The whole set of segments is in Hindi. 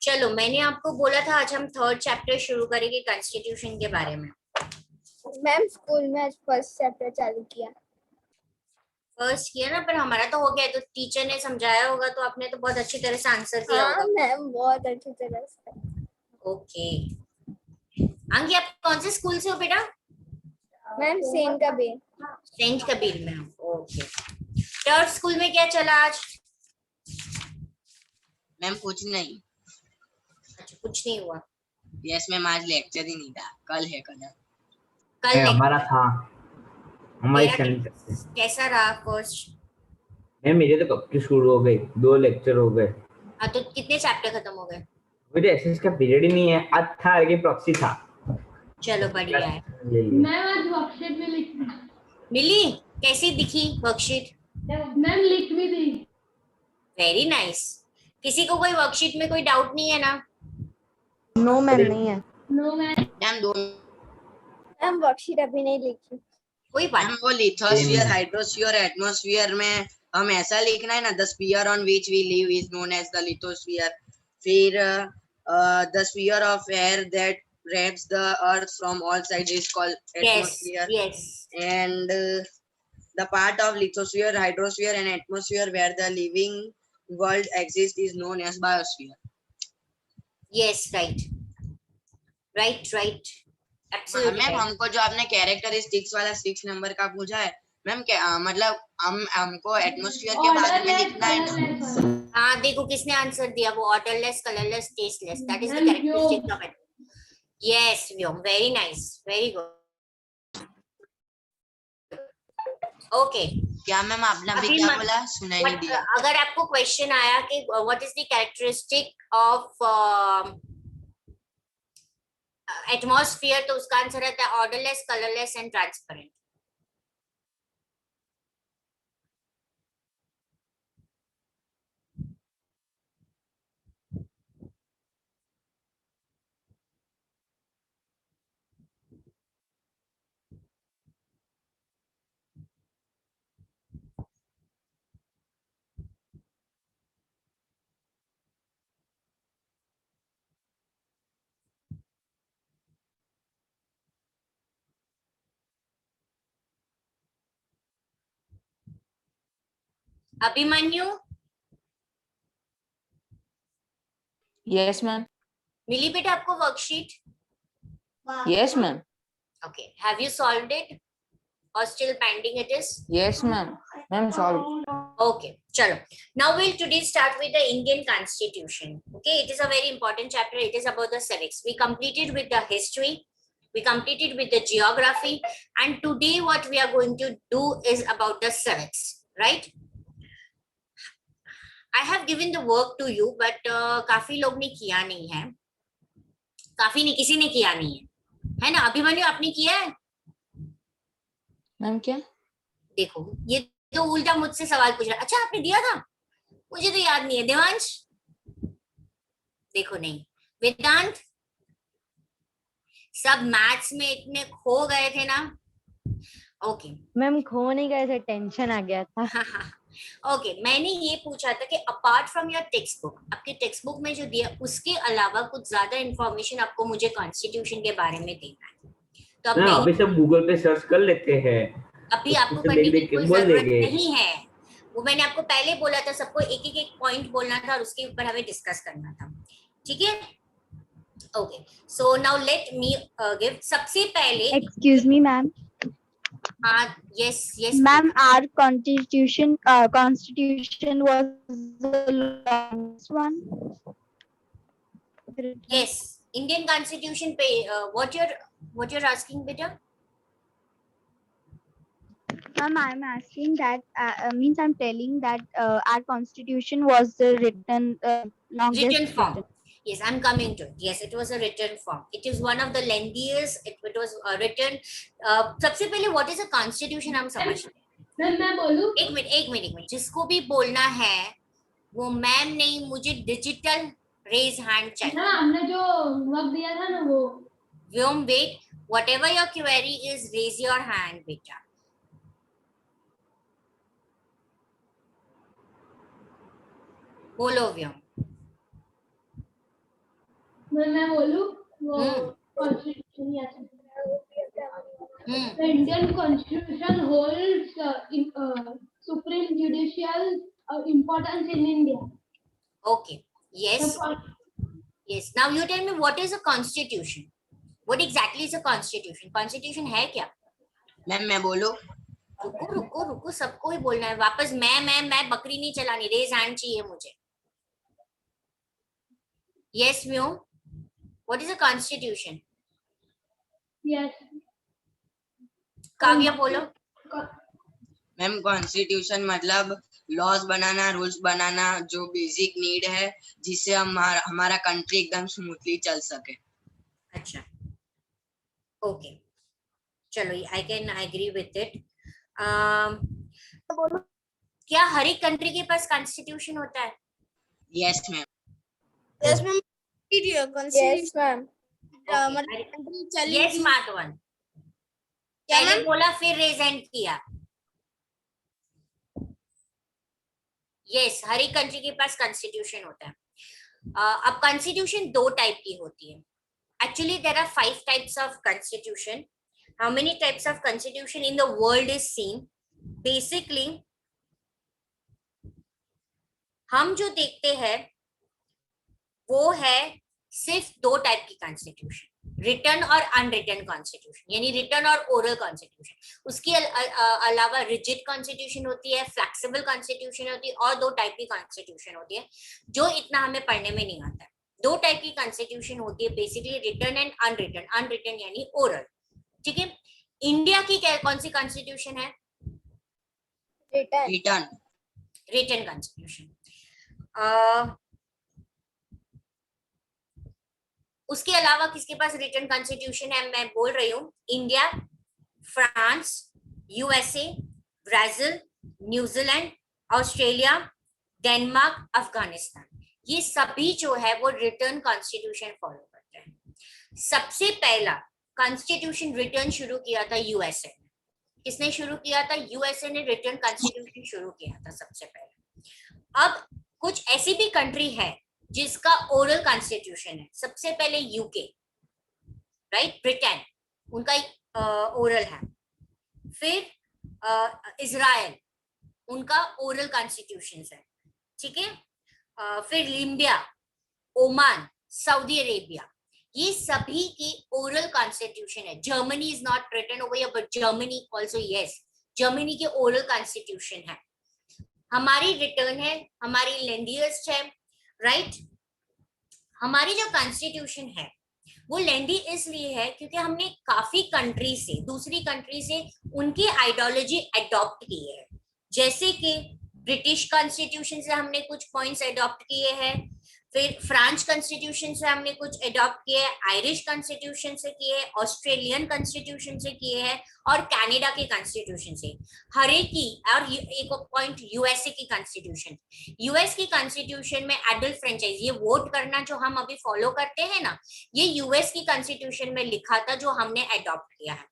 चलो, मैंने आपको बोला था आज हम थर्ड चैप्टर शुरू करेंगे कॉन्स्टिट्यूशन के बारे में। मैम स्कूल में आज फर्स्ट चैप्टर चालू किया। फर्स्ट किया ना, पर हमारा तो हो गया है, तो टीचर ने समझाया होगा तो आपने तो बहुत अच्छी तरह से आंसर दिया हाँ होगा। मैम बहुत अच्छी तरह से। ओके अंकी, आप कौन से स्कूल से हो बेटा? Ma'am saint Kabir. Saint Kabir में हो। ओके, थर्ड स्कूल में क्या चला आज? मैम कुछ नहीं। अच्छा, कुछ नहीं हुआ। यस मैम, आज लेक्चर ही नहीं था। कल है कल। कल हमारा था। हमारी तेरा कैसा रहा फर्स्ट? मेरे तो कब की शुरू हो गई, 2 लेक्चर हो गए। हाँ, तो कितने चैप्टर खत्म हो गए? मुझे एसएस का पीरियड ही नहीं है, आज था लेकिन प्रॉक्सी था। चलो बढ़िया है। मैम आज वर्कशीट में लिख मिली? कैसी दिखी वर्कशीट? मैम लिख भी दी। Very nice. किसी को कोई वर्कशीट में कोई डाउट नहीं है ना? नो मैम नहीं है। No ma'am. मैम दो। मैम वर्कशीट अभी नहीं लिखी। कोई बात मैम वो लिथोस्फीयर, हाइड्रोस्फीयर, एटमॉस्फेयर में हम ऐसा लिखना है ना, the sphere on which we live is known as the lithosphere. फिर the sphere of air that wraps the earth from all sides is called atmosphere. yes. And the part of lithosphere, hydrosphere and atmosphere where the living world exists is known as biosphere. Yes, right. Absolutely. Ma'am हमको जो आपने कैरेक्टरिस्टिक्स वाला 6 नंबर का पूछा है मैम, क्या मतलब हमको एटमॉस्फेयर के बारे में लिखना है ना? हाँ, देखो किसने आंसर दिया, वो odourless, colourless, tasteless, that is the characteristic of it. Yes Vyom, very nice, very good. Okay, क्या मैम आपने अभी क्या बोला? सुनाई नहीं दिया। अगर आपको क्वेश्चन आया कि what is the characteristic of atmosphere, तो उसका आंसर रहता है odourless, colourless and transparent. Abhimanyu, yes ma'am. मिली बेटा आपको worksheet? Yes ma'am. Okay, have you solved it or still pending it is? Yes ma'am. Ma'am solved. Okay, chalo. Now we'll today start with the Indian Constitution. Okay, it is a very important chapter. It is about the civics. We completed with the history, we completed with the geography, and today what we are going to do is about the civics, right? I have given the work to you, but काफी लोग ने किया नहीं है, काफी नहीं, किसी ने किया नहीं है ना? अभिमन्यु आपने किया है? मैम क्या? देखो, ये तो उल्टा मुझसे सवाल पूछ रहा। अच्छा, आपने दिया था? मुझे तो याद नहीं है। देवांश, देखो नहीं। वेदांत, सब मैथ्स में इतने खो गए थे ना। ओके मैम, खो नहीं गए थे, टेंशन आ गया था। ओके, मैंने ये पूछा था कि apart from your text book, आपके टेक्स्ट बुक में जो दिया उसके अलावा कुछ ज्यादा इंफॉर्मेशन आपको मुझे कॉन्स्टिट्यूशन के बारे में देना है। तो अब अभी सब गूगल पे सर्च कर लेते हैं। अभी आपको करने की कोई जरूरत नहीं है। वो मैंने आपको पहले बोला था, सबको एक एक पॉइंट बोलना था और उसके ऊपर हमें डिस्कस करना था। ठीक है? Okay, so now let me give. सबसे पहले एक्सक्यूज मी मैम। हाँ, yes ma'am, our constitution was the longest one. Yes, Indian constitution पे what you're asking बेटा? Ma'am, I'm asking that means I'm telling that our constitution was the longest Written form. Yes, I'm coming to it. Yes, it was a written form. It is one of the lengthiest. It was written. सबसे पहले what is a constitution हम समझते हैं। मैं बोलूं? एक मिनट, जिसको भी बोलना है वो मैम नहीं, मुझे डिजिटल रेज हैंड चाहिए। हाँ, हमने जो वर्क दिया था ना वो। व्योम, wait, whatever your query is, raise your hand बेटा। बोलो व्योम। मैं बोलूं वो हम्म। कॉन्स्टिट्यूशन या हम्म, The Indian Constitution holds supreme judicial importance in India. okay, yes, yes. Now you tell me, what is a constitution? What exactly is a constitution? Constitution है क्या? मैम मैं बोलूं? रुको रुको रुको, सबको ही बोलना है वापस। मैं बकरी नहीं चलानी, रेज हैंड चाहिए मुझे। Yes, Mew. What is a constitution? Yes. Kavya बोलो। मैम कॉन्स्टिट्यूशन मतलब लॉज बनाना, रूल्स बनाना, जो बेसिक नीड है जिससे हमारा कंट्री एकदम स्मूथली चल सके। अच्छा, ओके, चलो, I can agree with it. क्या हर एक कंट्री के पास कॉन्स्टिट्यूशन होता है? Yes ma'am. Yes, ma'am. Yes, ma'am. Yes, smart one. क्या पहले मैम? बोला फिर रेज हैंड किया। यस, हर एक कंट्री के पास कॉन्स्टिट्यूशन होता है। अब कॉन्स्टिट्यूशन दो टाइप की होती है। Actually, there are 5 types of constitution. How many types of constitution in the world is seen? Basically, हम जो देखते हैं वो है सिर्फ दो टाइप की कॉन्स्टिट्यूशन, रिटन और अनरिटन कॉन्स्टिट्यूशन, यानी रिटन और ओरल कॉन्स्टिट्यूशन। उसके अलावा रिजिड कॉन्स्टिट्यूशन होती है, फ्लेक्सिबल कॉन्स्टिट्यूशन होती है, और दो टाइप की कॉन्स्टिट्यूशन होती है जो इतना हमें पढ़ने में नहीं आता है। दो टाइप की कॉन्स्टिट्यूशन होती है basically, written and unwritten. Unwritten यानी ओरल, ठीक है। इंडिया की कौन सी कॉन्स्टिट्यूशन है? रिटर्न। Written constitution. उसके अलावा किसके पास रिटन कॉन्स्टिट्यूशन है? मैं बोल रही हूँ, India, France, USA, Brazil, New Zealand, Australia, Denmark, Afghanistan, ये सभी जो है वो रिटर्न कॉन्स्टिट्यूशन फॉलो करते हैं। सबसे पहला कॉन्स्टिट्यूशन रिटर्न शुरू किया था यूएसए ने। किसने शुरू किया था? यूएसए ने रिटर्न कॉन्स्टिट्यूशन शुरू किया था सबसे पहले। अब कुछ ऐसी भी कंट्री है जिसका ओरल कॉन्स्टिट्यूशन है। सबसे पहले यूके, राइट, ब्रिटेन, उनका ओरल है। फिर इजराइल, उनका ओरल कॉन्स्टिट्यूशन है, ठीक है। फिर लिबिया, ओमान, सऊदी अरेबिया, ये सभी की ओरल कॉन्स्टिट्यूशन है। Germany is not written over here, but Germany also, yes, Germany के ओरल कॉन्स्टिट्यूशन है। हमारी रिटर्न है, हमारी लेंडियस्ट है, राइट। हमारी जो कॉन्स्टिट्यूशन है वो लेंडी इसलिए है क्योंकि हमने काफी कंट्री से, दूसरी कंट्री से उनकी आइडियोलॉजी अडॉप्ट की है। जैसे कि ब्रिटिश कॉन्स्टिट्यूशन से हमने कुछ पॉइंट्स अडॉप्ट किए हैं, फिर फ्रांस कॉन्स्टिट्यूशन से हमने कुछ अडॉप्ट किए हैं, आयरिश कॉन्स्टिट्यूशन से किए हैं, ऑस्ट्रेलियन कॉन्स्टिट्यूशन से किए हैं, और कनाडा के कॉन्स्टिट्यूशन से। हर एक की, और एक पॉइंट यूएसए की कॉन्स्टिट्यूशन। यूएस की कॉन्स्टिट्यूशन में एडल्ट फ्रेंचाइज, ये वोट करना जो हम अभी फॉलो करते हैं ना, ये यूएस की कॉन्स्टिट्यूशन में लिखा था जो हमने अडॉप्ट किया है।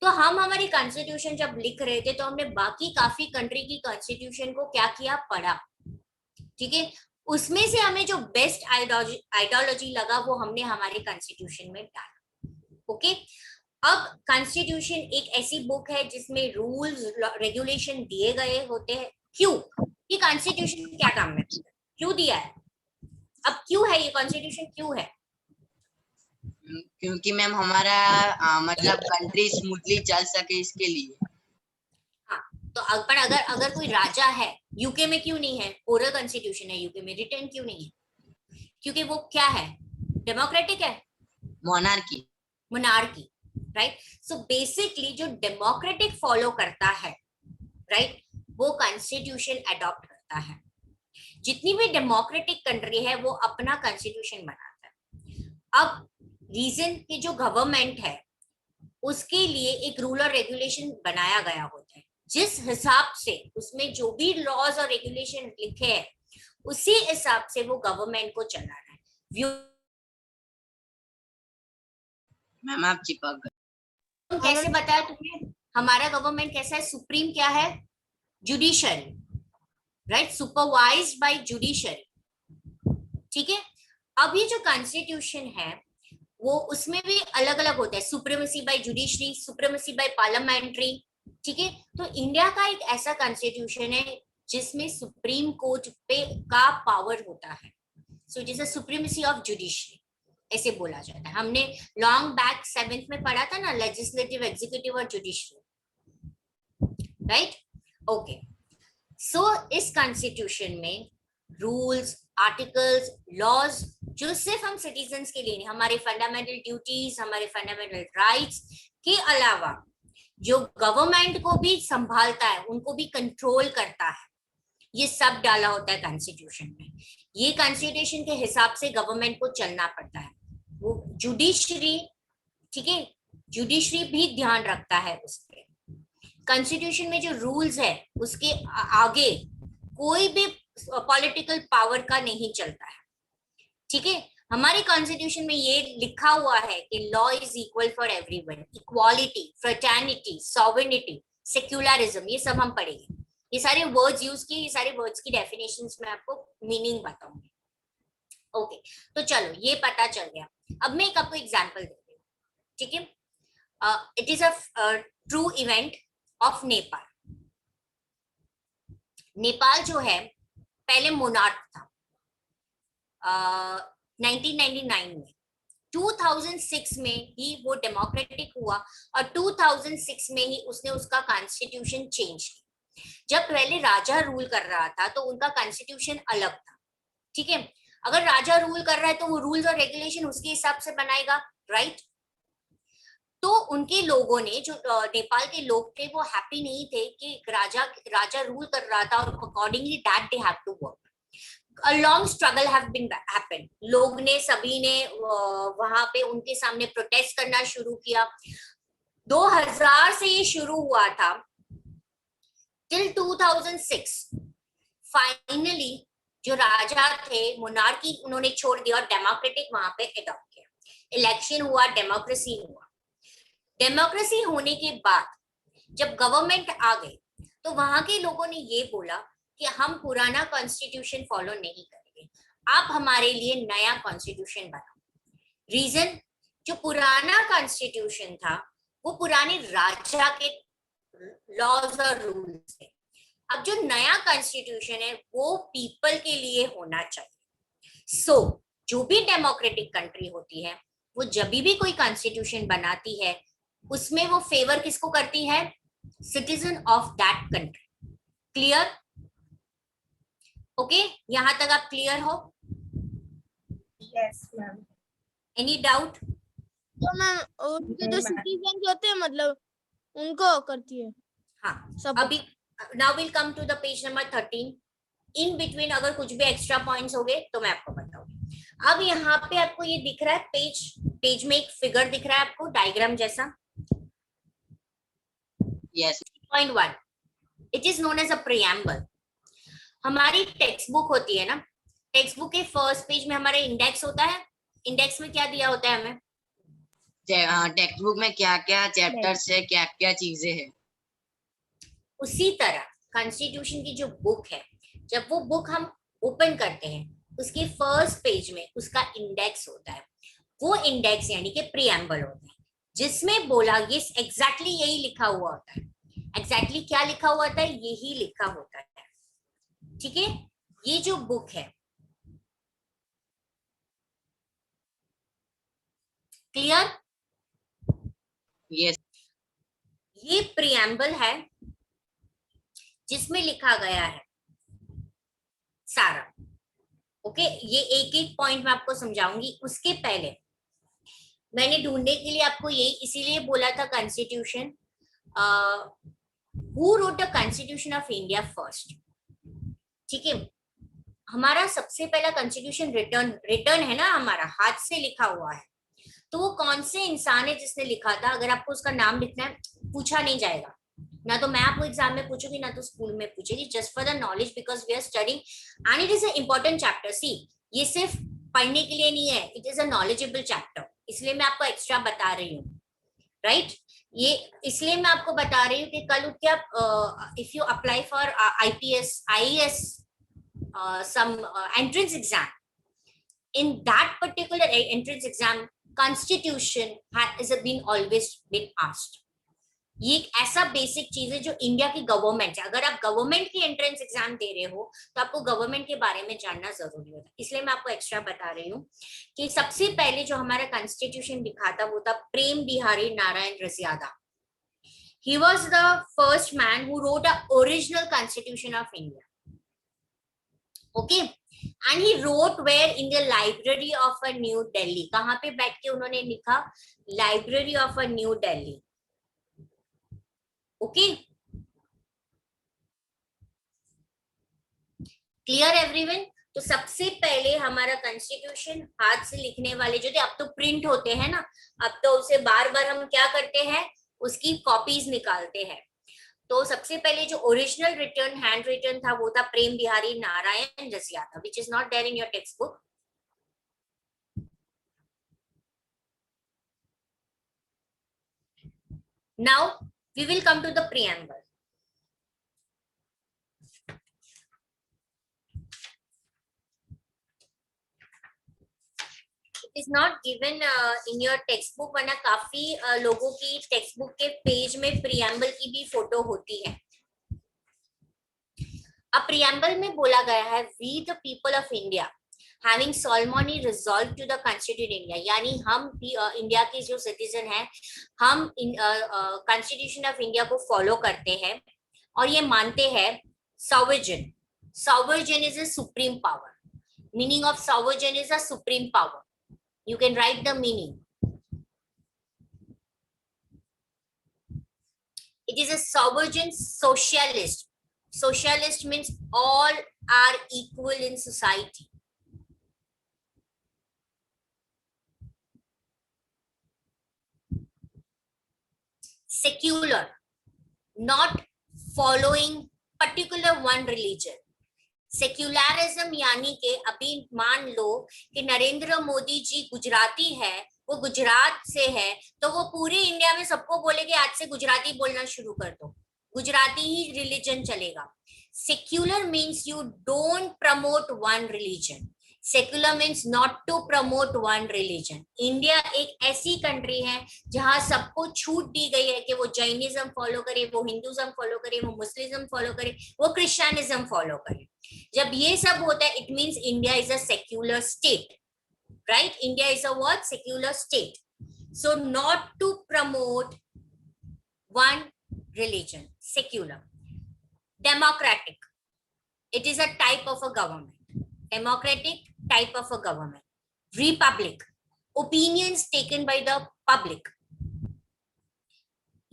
तो हम हमारी कॉन्स्टिट्यूशन जब लिख रहे थे तो हमने बाकी काफी कंट्री की कॉन्स्टिट्यूशन को क्या किया, पढ़ा, ठीक है। उसमें से हमें जो बेस्ट आइडियोलॉजी लगा वो हमने हमारे कॉन्स्टिट्यूशन में डाला, ओके। अब कॉन्स्टिट्यूशन एक ऐसी बुक है जिसमें रूल्स रेगुलेशन दिए गए होते हैं। क्यों? ये कॉन्स्टिट्यूशन क्या काम में क्यों दिया है? अब क्यों है ये कॉन्स्टिट्यूशन, क्यों है? क्योंकि मैम हमारा मतलब कंट्री स्मूथली चल सके, इसके लिए। हाँ, तो अगर कोई राजा है, यूके में क्यों नहीं है ओरल कॉन्स्टिट्यूशन है, यूके में रिटर्न क्यों नहीं है? क्योंकि वो क्या है, डेमोक्रेटिक है, monarchy, monarchy, right. So basically जो डेमोक्रेटिक फॉलो करता है, राइट, वो कॉन्स्टिट्यूशन अडॉप्ट करता है। जितनी भी डेमोक्रेटिक कंट्री है वो अपना कॉन्स्टिट्यूशन बनाता है। अब रीजन की जो गवर्नमेंट है उसके लिए एक रूल और रेगुलेशन बनाया गया होता है, जिस हिसाब से उसमें जो भी लॉज और रेगुलेशन लिखे हैं उसी हिसाब से वो गवर्नमेंट को चलाना है। मैम आप चिपक गए। कैसे बताया तुमने हमारा गवर्नमेंट कैसा है? सुप्रीम क्या है? Judiciary, right, supervised by judiciary, ठीक है। अब ये जो कॉन्स्टिट्यूशन है वो उसमें भी अलग अलग होता है, supremacy by judiciary, supremacy by parliamentary, ठीक है। तो इंडिया का एक ऐसा कॉन्स्टिट्यूशन है जिसमें सुप्रीम कोर्ट पे का पावर होता है, so it is a supremacy of judiciary, ऐसे बोला जाता है। हमने लॉन्ग बैक 7th में पढ़ा था ना, लेजिस्लेटिव, एग्जीक्यूटिव और जुडिशरी, राइट? ओके, सो इस कॉन्स्टिट्यूशन में रूल्स, आर्टिकल्स, लॉज जो सिर्फ हम सिटीजन्स के लिए नहीं, हमारे फंडामेंटल ड्यूटीज, हमारे फंडामेंटल राइट्स के अलावा जो गवर्नमेंट को भी संभालता है, उनको भी कंट्रोल करता है, ये सब डाला होता है कॉन्स्टिट्यूशन में। ये कॉन्स्टिट्यूशन के हिसाब से गवर्नमेंट को चलना पड़ता है। वो जुडिशरी, ठीक है, जुडिशरी भी ध्यान रखता है उस पर। कॉन्स्टिट्यूशन में जो रूल्स है उसके आगे कोई भी पॉलिटिकल पावर का नहीं चलता है, ठीक है। हमारे कॉन्स्टिट्यूशन में ये लिखा हुआ है कि law is equal for everyone, equality, fraternity, sovereignty, secularism, ये सब हम पढ़ेंगे। ये सारे वर्ड्स यूज किए, ये सारे वर्ड्स की डेफिनेशंस में आपको मीनिंग बताऊंगी। ओके, तो चलो ये पता चल गया। अब मैं एक आपको एग्जांपल देती हूँ, ठीक है। It is a true event of Nepal. Nepal जो है पहले मोनार्क था 1999 में, 2006 में ही वो डेमोक्रेटिक हुआ और 2006 में ही उसने उसका कॉन्स्टिट्यूशन चेंज किया। जब पहले राजा रूल कर रहा था तो उनका कॉन्स्टिट्यूशन अलग था, ठीक है। अगर राजा रूल कर रहा है तो वो रूल्स और रेगुलेशन उसके हिसाब से बनाएगा, राइट? तो उनके लोगों ने, जो नेपाल के लोग थे, वो हैप्पी नहीं थे कि राजा रूल कर रहा था और accordingly that they have to work. A long struggle have been happened. लोग ने, सभी ने वहां पे उनके सामने प्रोटेस्ट करना शुरू किया। 2000 से ये शुरू हुआ था till 2006। फाइनली जो राजा थे, मोनार्की उन्होंने छोड़ दिया और डेमोक्रेटिक वहां पे अडॉप्ट किया। इलेक्शन हुआ, डेमोक्रेसी हुआ। डेमोक्रेसी होने के बाद जब गवर्नमेंट आ गई तो वहां के लोगों ने ये बोला कि हम पुराना कॉन्स्टिट्यूशन फॉलो नहीं करेंगे, आप हमारे लिए नया कॉन्स्टिट्यूशन बनाओ। रीजन, जो पुराना कॉन्स्टिट्यूशन था वो पुराने राजा के लॉज और रूल्स थे। अब जो नया कॉन्स्टिट्यूशन है वो पीपल के लिए होना चाहिए। सो जो भी डेमोक्रेटिक कंट्री होती है वो जब भी कोई कॉन्स्टिट्यूशन बनाती है उसमें वो फेवर किसको करती है? Citizen of that country. Clear? Okay, यहां तक आप क्लियर हो? Yes, ma'am. Any doubt? तो मैम उनके जो सिटीजन होते हैं मतलब उनको करती है। हाँ, सब अभी now will come to the page number 13। In between अगर कुछ भी एक्स्ट्रा पॉइंट्स हो गए तो मैं आपको बताऊंगी। अब यहाँ पे आपको ये दिख रहा है, पेज में एक फिगर दिख रहा है आपको, डायग्राम जैसा। Yes. Point 1, it is known as a preamble. हमारी टेक्स्ट बुक होती है ना, टेक्स्ट बुक के फर्स्ट पेज में हमारे इंडेक्स होता है। इंडेक्स में क्या दिया होता है हमें? टेक्स्ट बुक में क्या क्या चैप्टर्स है, क्या क्या चीजें हैं। उसी तरह कॉन्स्टिट्यूशन की जो बुक है, जब वो बुक हम ओपन करते हैं उसके फर्स्ट पेज में उसका इंडेक्स होता है। वो इंडेक्स यानी कि प्रीएम्बल होता है, जिसमें बोला ये एग्जैक्टली यही लिखा हुआ होता है। एग्जैक्टली क्या लिखा हुआ होता है? यही लिखा होता है, ठीक है। ये जो बुक है, क्लियर? Yes. ये प्रीएम्बल है जिसमें लिखा गया है सारा। ओके, ये एक एक पॉइंट मैं आपको समझाऊंगी। उसके पहले मैंने ढूंढने के लिए आपको यही इसीलिए बोला था constitution, who wrote the constitution of India first, ठीक है। हमारा सबसे पहला कॉन्स्टिट्यूशन रिटर्न है ना, हमारा हाथ से लिखा हुआ है। तो वो कौन से इंसान है जिसने लिखा था? अगर आपको उसका नाम लिखना है, पूछा नहीं जाएगा ना, तो मैं आपको एग्जाम में पूछूंगी ना तो स्कूल में पूछेगी, just for the knowledge, because we are studying and it is a important chapter. See, ये सिर्फ पढ़ने के लिए नहीं है, it is a knowledgeable chapter, इसलिए मैं आपको एक्स्ट्रा बता रही हूँ, राइट? ये इसलिए मैं आपको बता रही हूँ कि कल उठ के आप if you apply for IPS, IAS, some entrance exam, in that particular entrance exam, constitution has been always been asked. ये एक ऐसा बेसिक चीज है जो इंडिया की गवर्नमेंट है. अगर आप गवर्नमेंट की एंट्रेंस एग्जाम दे रहे हो तो आपको गवर्नमेंट के बारे में जानना जरूरी होता है. इसलिए मैं आपको एक्स्ट्रा बता रही हूँ कि सबसे पहले जो हमारा कॉन्स्टिट्यूशन लिखा था वो था प्रेम Bihari Narayan रसियादा. He was the first man who wrote an original constitution of India. Okay, and he wrote where in the library of a New Delhi. कहाँ पे बैठ के उन्होंने लिखा? Library of a New Delhi. Okay, clear everyone? तो सबसे पहले हमारा कॉन्स्टिट्यूशन हाथ से लिखने वाले जो थे, अब तो प्रिंट होते हैं ना, अब तो उसे बार बार हम क्या करते हैं, उसकी कॉपीज निकालते हैं. तो सबसे पहले जो ओरिजिनल रिटर्न हैंड रिटर्न था वो था प्रेम Bihari Narayan रसियादा, which is not there in your textbook. Now we will come to the preamble. It is not given in your textbook, वरना काफी लोगों की टेक्स्ट बुक के पेज में प्रियम्बल की भी फोटो होती है. अब प्रियम्बल में बोला गया है we the people of India having solemnly resolved to the constitute India, यानी हम इंडिया के जो सिटीजन हैं हम कॉन्स्टिट्यूशन ऑफ इंडिया को फॉलो करते हैं और ये मानते हैं sovereign. Sovereign is a supreme power. Meaning of sovereign is a supreme power. You can write the meaning. It is a sovereign socialist. Socialist means all are equal in society. Secular, not following particular one religion. Secularism यानी कि अभी मान लो कि नरेंद्र मोदी जी गुजराती है, वो गुजरात से है, तो वो पूरे इंडिया में सबको बोले कि आज से गुजराती बोलना शुरू कर दो, गुजराती ही रिलीजन चलेगा. Secular means you don't promote one religion. Secular means not to promote one religion. India एक ऐसी कंट्री है जहां सबको छूट दी गई है कि वो जैनिज्म फॉलो करे, वो हिंदुज्म फॉलो करे, वो मुस्लिज्म फॉलो करे, वो क्रिश्चियनिज्म फॉलो करे. जब ये सब होता है, it means India is a secular state, right? India is a what? Secular state. So not to promote one religion, secular. Democratic, it is a type of a government. Democratic, type of a government. Republic, opinions taken by the public.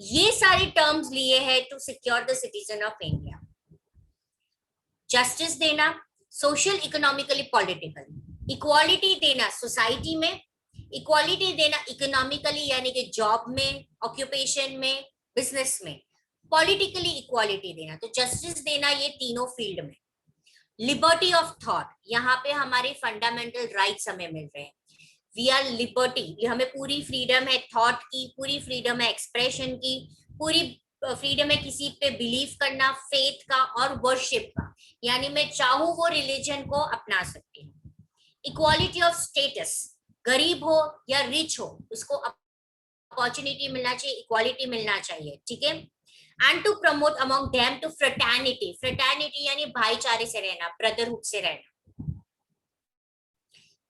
ये सारे टर्म्स लिए हैं to secure the citizen of India. Justice देना, सोशल, इकोनॉमिकली, पॉलिटिकली. इक्वालिटी देना सोसाइटी में, इक्वालिटी देना इकोनॉमिकली यानी कि जॉब में, ऑक्यूपेशन में, बिजनेस में. पॉलिटिकली इक्वालिटी देना, तो जस्टिस देना ये तीनों फील्ड में. लिबर्टी ऑफ थॉट, यहाँ पे हमारे फंडामेंटल राइट्स हमें मिल रहे हैं. वी आर लिबर्टी, हमें पूरी फ्रीडम है थॉट की, पूरी फ्रीडम है एक्सप्रेशन की, पूरी फ्रीडम है किसी पे बिलीव करना, फेथ का और वर्शिप का, यानी मैं चाहूँ वो रिलीजन को अपना सकती हूँ. इक्वालिटी ऑफ स्टेटस, गरीब हो या रिच हो उसको अपॉर्चुनिटी मिलना चाहिए, इक्वालिटी मिलना चाहिए, ठीक है. And to promote among them to fraternity. Fraternity यानी भाईचारे से रहना, ब्रदरहुड से रहना.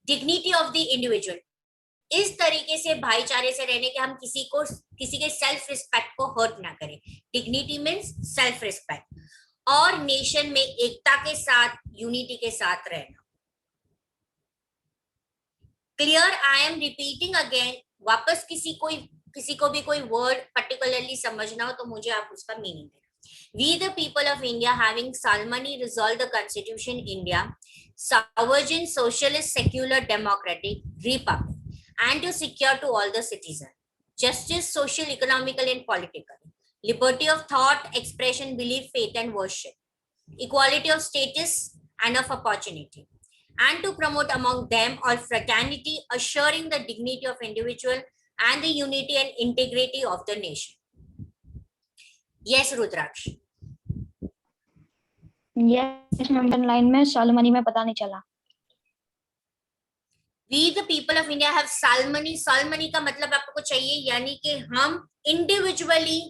Dignity of the individual, इस तरीके से भाईचारे से रहने के हम किसी के सेल्फ रिस्पेक्ट को हर्ट ना करें. Dignity means self respect. और नेशन में एकता के साथ, यूनिटी के साथ रहना. Clear? I am repeating again. वापस किसी को भी कोई वर्ड पर्टिकुलरली समझना हो तो मुझे आप उसका मीनिंग देना. We the people of India having solemnly resolved the constitution India, sovereign, socialist, secular, democratic republic, and to secure to all the citizens justice, social, economical and political, liberty of thought, expression, belief, faith and worship, equality of status and of opportunity, and to promote among them all fraternity, assuring the dignity of individual and the unity and integrity of the nation. Yes, Rudraksh. Yes, ma'am. Line में सोलेमनी में पता नहीं चला. We the people of India have salmony. Salmony का मतलब आपको चाहिए यानी कि हम individually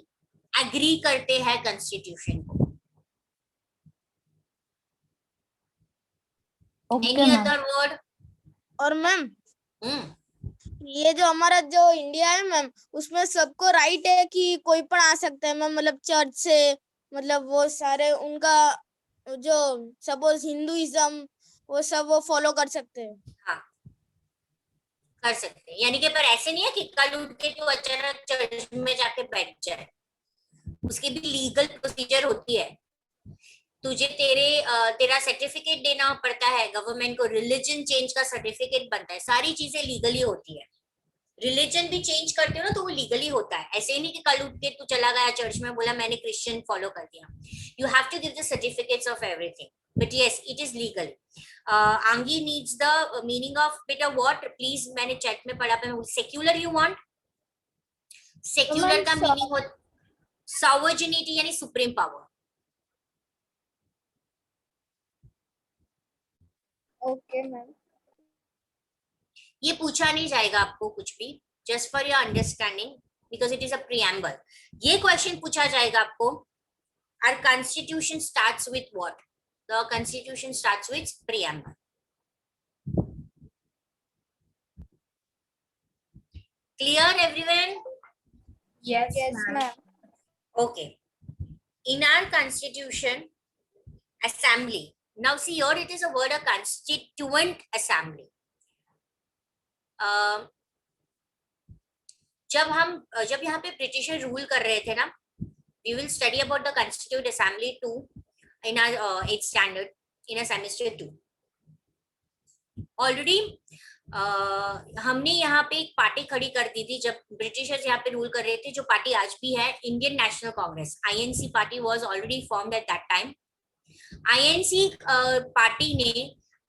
agree करते हैं constitution को. Okay, Any ma'am. other word? और मैम ये जो हमारा जो इंडिया है मैम, उसमें सबको राइट है कि कोई पण आ सकता है मैम, मतलब चर्च से, मतलब वो सारे उनका जो सपोज हिंदुइज्म वो सब वो फॉलो कर सकते हैं. हाँ कर सकते हैं, यानी कि पर ऐसे नहीं है कि कल उठ के तू अचानक चर्च में जाके बैठ जाए, उसकी भी लीगल प्रोसीजर होती है. तुझे तेरा सर्टिफिकेट देना पड़ता है गवर्नमेंट को, रिलीजन चेंज का सर्टिफिकेट बनता है, सारी चीजें लीगली होती है. रिलीजन भी चेंज करते हो ना तो वो लीगली होता है. ऐसे ही नहीं कि कल उठ के तू चला गया चर्च में बोला मैंने क्रिश्चियन फॉलो कर दिया. You have to give the certificates of everything, but yes it is legal. Aangi needs the meaning of बेटा व्हाट प्लीज, मैंने चैट में पढ़ा पे. Secular you want? सेक्युलर का मीनिंग हो सॉवर्जिनिटी यानी सुप्रीम पावर. Okay, ma'am. ये पूछा नहीं जाएगा आपको कुछ भी, just for your understanding because it is a preamble. ये क्वेश्चन पूछा जाएगा आपको, our constitution starts with what? The constitution starts with preamble. Clear everyone? Yes, ma'am. Okay. In our constitution, assembly. Now see here it is a word, a constituent assembly. जब यहाँ पे ब्रिटिशर रूल कर रहे थे ना, we will study about the constituent assembly too in our 8th standard in a semester 2. Already हमने यहाँ पे एक पार्टी खड़ी कर दी थी जब ब्रिटिशर्स यहाँ पे रूल कर रहे थे, जो पार्टी आज भी है, Indian national Congress. INC party was already formed at that time. INC party ने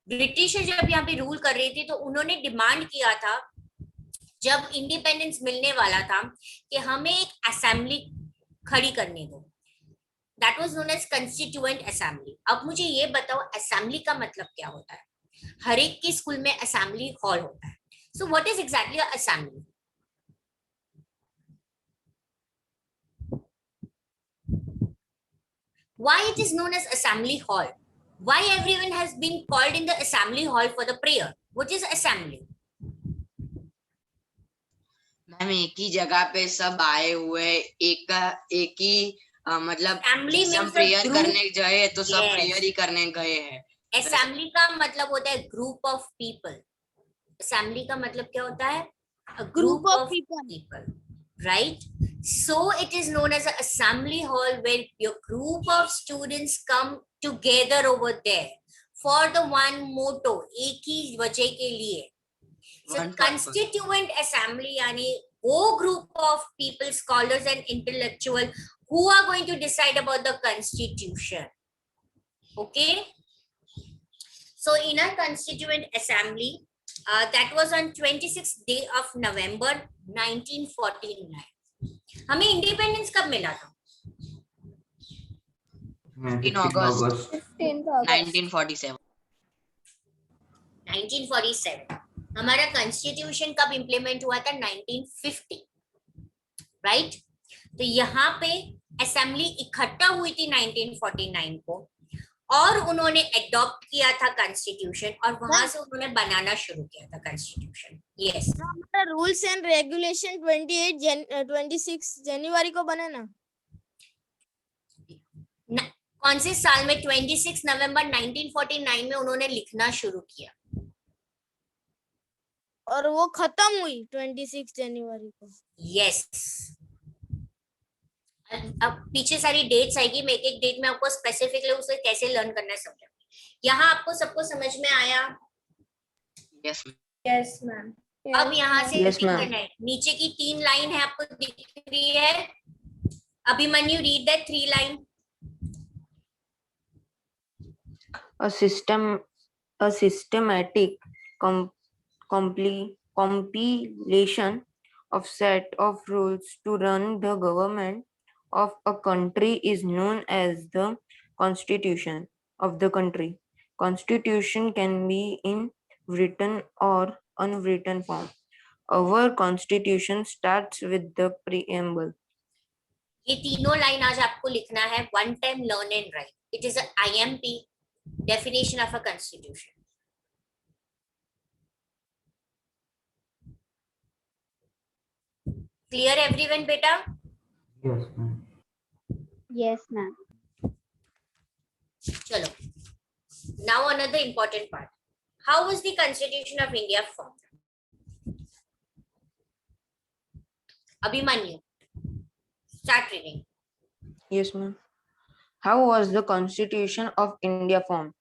ब्रिटिशर जब यहाँ पे रूल कर रहे थे तो उन्होंने डिमांड किया था जब इंडिपेंडेंस मिलने वाला था कि हमें एक असेंबली खड़ी करने दो. That was known as constituent assembly. अब मुझे ये बताओ असेंबली का मतलब क्या होता है? हर एक के स्कूल में असेंबली हॉल होता है. So what is exactly assembly? Why it is known as assembly hall? Why everyone has been called in the assembly hall for the prayer? What is assembly? Ma'am एक ही जगह पे सब आए हुए, एक ही मतलब Assembly जैसे हम means a प्रेयर group. करने गए तो सब Yes. प्रेयर ही करने गए हैं. Assembly का मतलब होता है group of people. Assembly का मतलब क्या होता है? A group of people. Right? So it is known as an assembly hall where your group of students come together over there for the one motto, एक ही वजह के लिए. So One purpose. constituent assembly यानी वो group of people, scholars and intellectual who are going to decide about the constitution. Okay. So in a constituent assembly, that was on 26th day of November 1949. हमें इंडिपेंडेंस कब मिला था? 15 August 15th August. 1947. 1947. हमारा कॉन्स्टिट्यूशन कब इंप्लीमेंट हुआ था? 1950. राइट? तो यहाँ पे असेंबली इकट्ठा हुई थी 1949 को और उन्होंने अडॉप्ट किया था कॉन्स्टिट्यूशन और वहां से उन्होंने बनाना शुरू किया था कॉन्स्टिट्यूशन. यस. हमारा रूल्स एंड रेगुलेशन 26 जनवरी को बने ना? कौन से साल में? 26 नवंबर 1949 में उन्होंने लिखना शुरू किया और वो खत्म हुई 26 जनवरी को. यस. अब पीछे सारी डेट्स आएगी, मैं एक एक डेट में आपको स्पेसिफिकली उसे कैसे लर्न करना है समझा. यहाँ आपको सबको समझ में आया? Yes. Yes, ma'am. अब यहाँ से Yes, repeat ma'am. करना है. नीचे की 3 लाइन है आपको दिख रही है. Abhimanyu read that 3 line. A systematic compilation of set of rules to run the government of a country is known as the constitution of the country. Constitution can be in written or unwritten form. Our constitution starts with the preamble. ये तीनों लाइन आज आपको लिखना है. One time learn and right. It is IMP, definition of a constitution. Clear everyone बेटा? Yes, ma'am. Yes, ma'am. चलो. Now another important part. How was the Constitution of India formed? Abhimanyu, start reading. Yes, ma'am. How was the Constitution of India formed?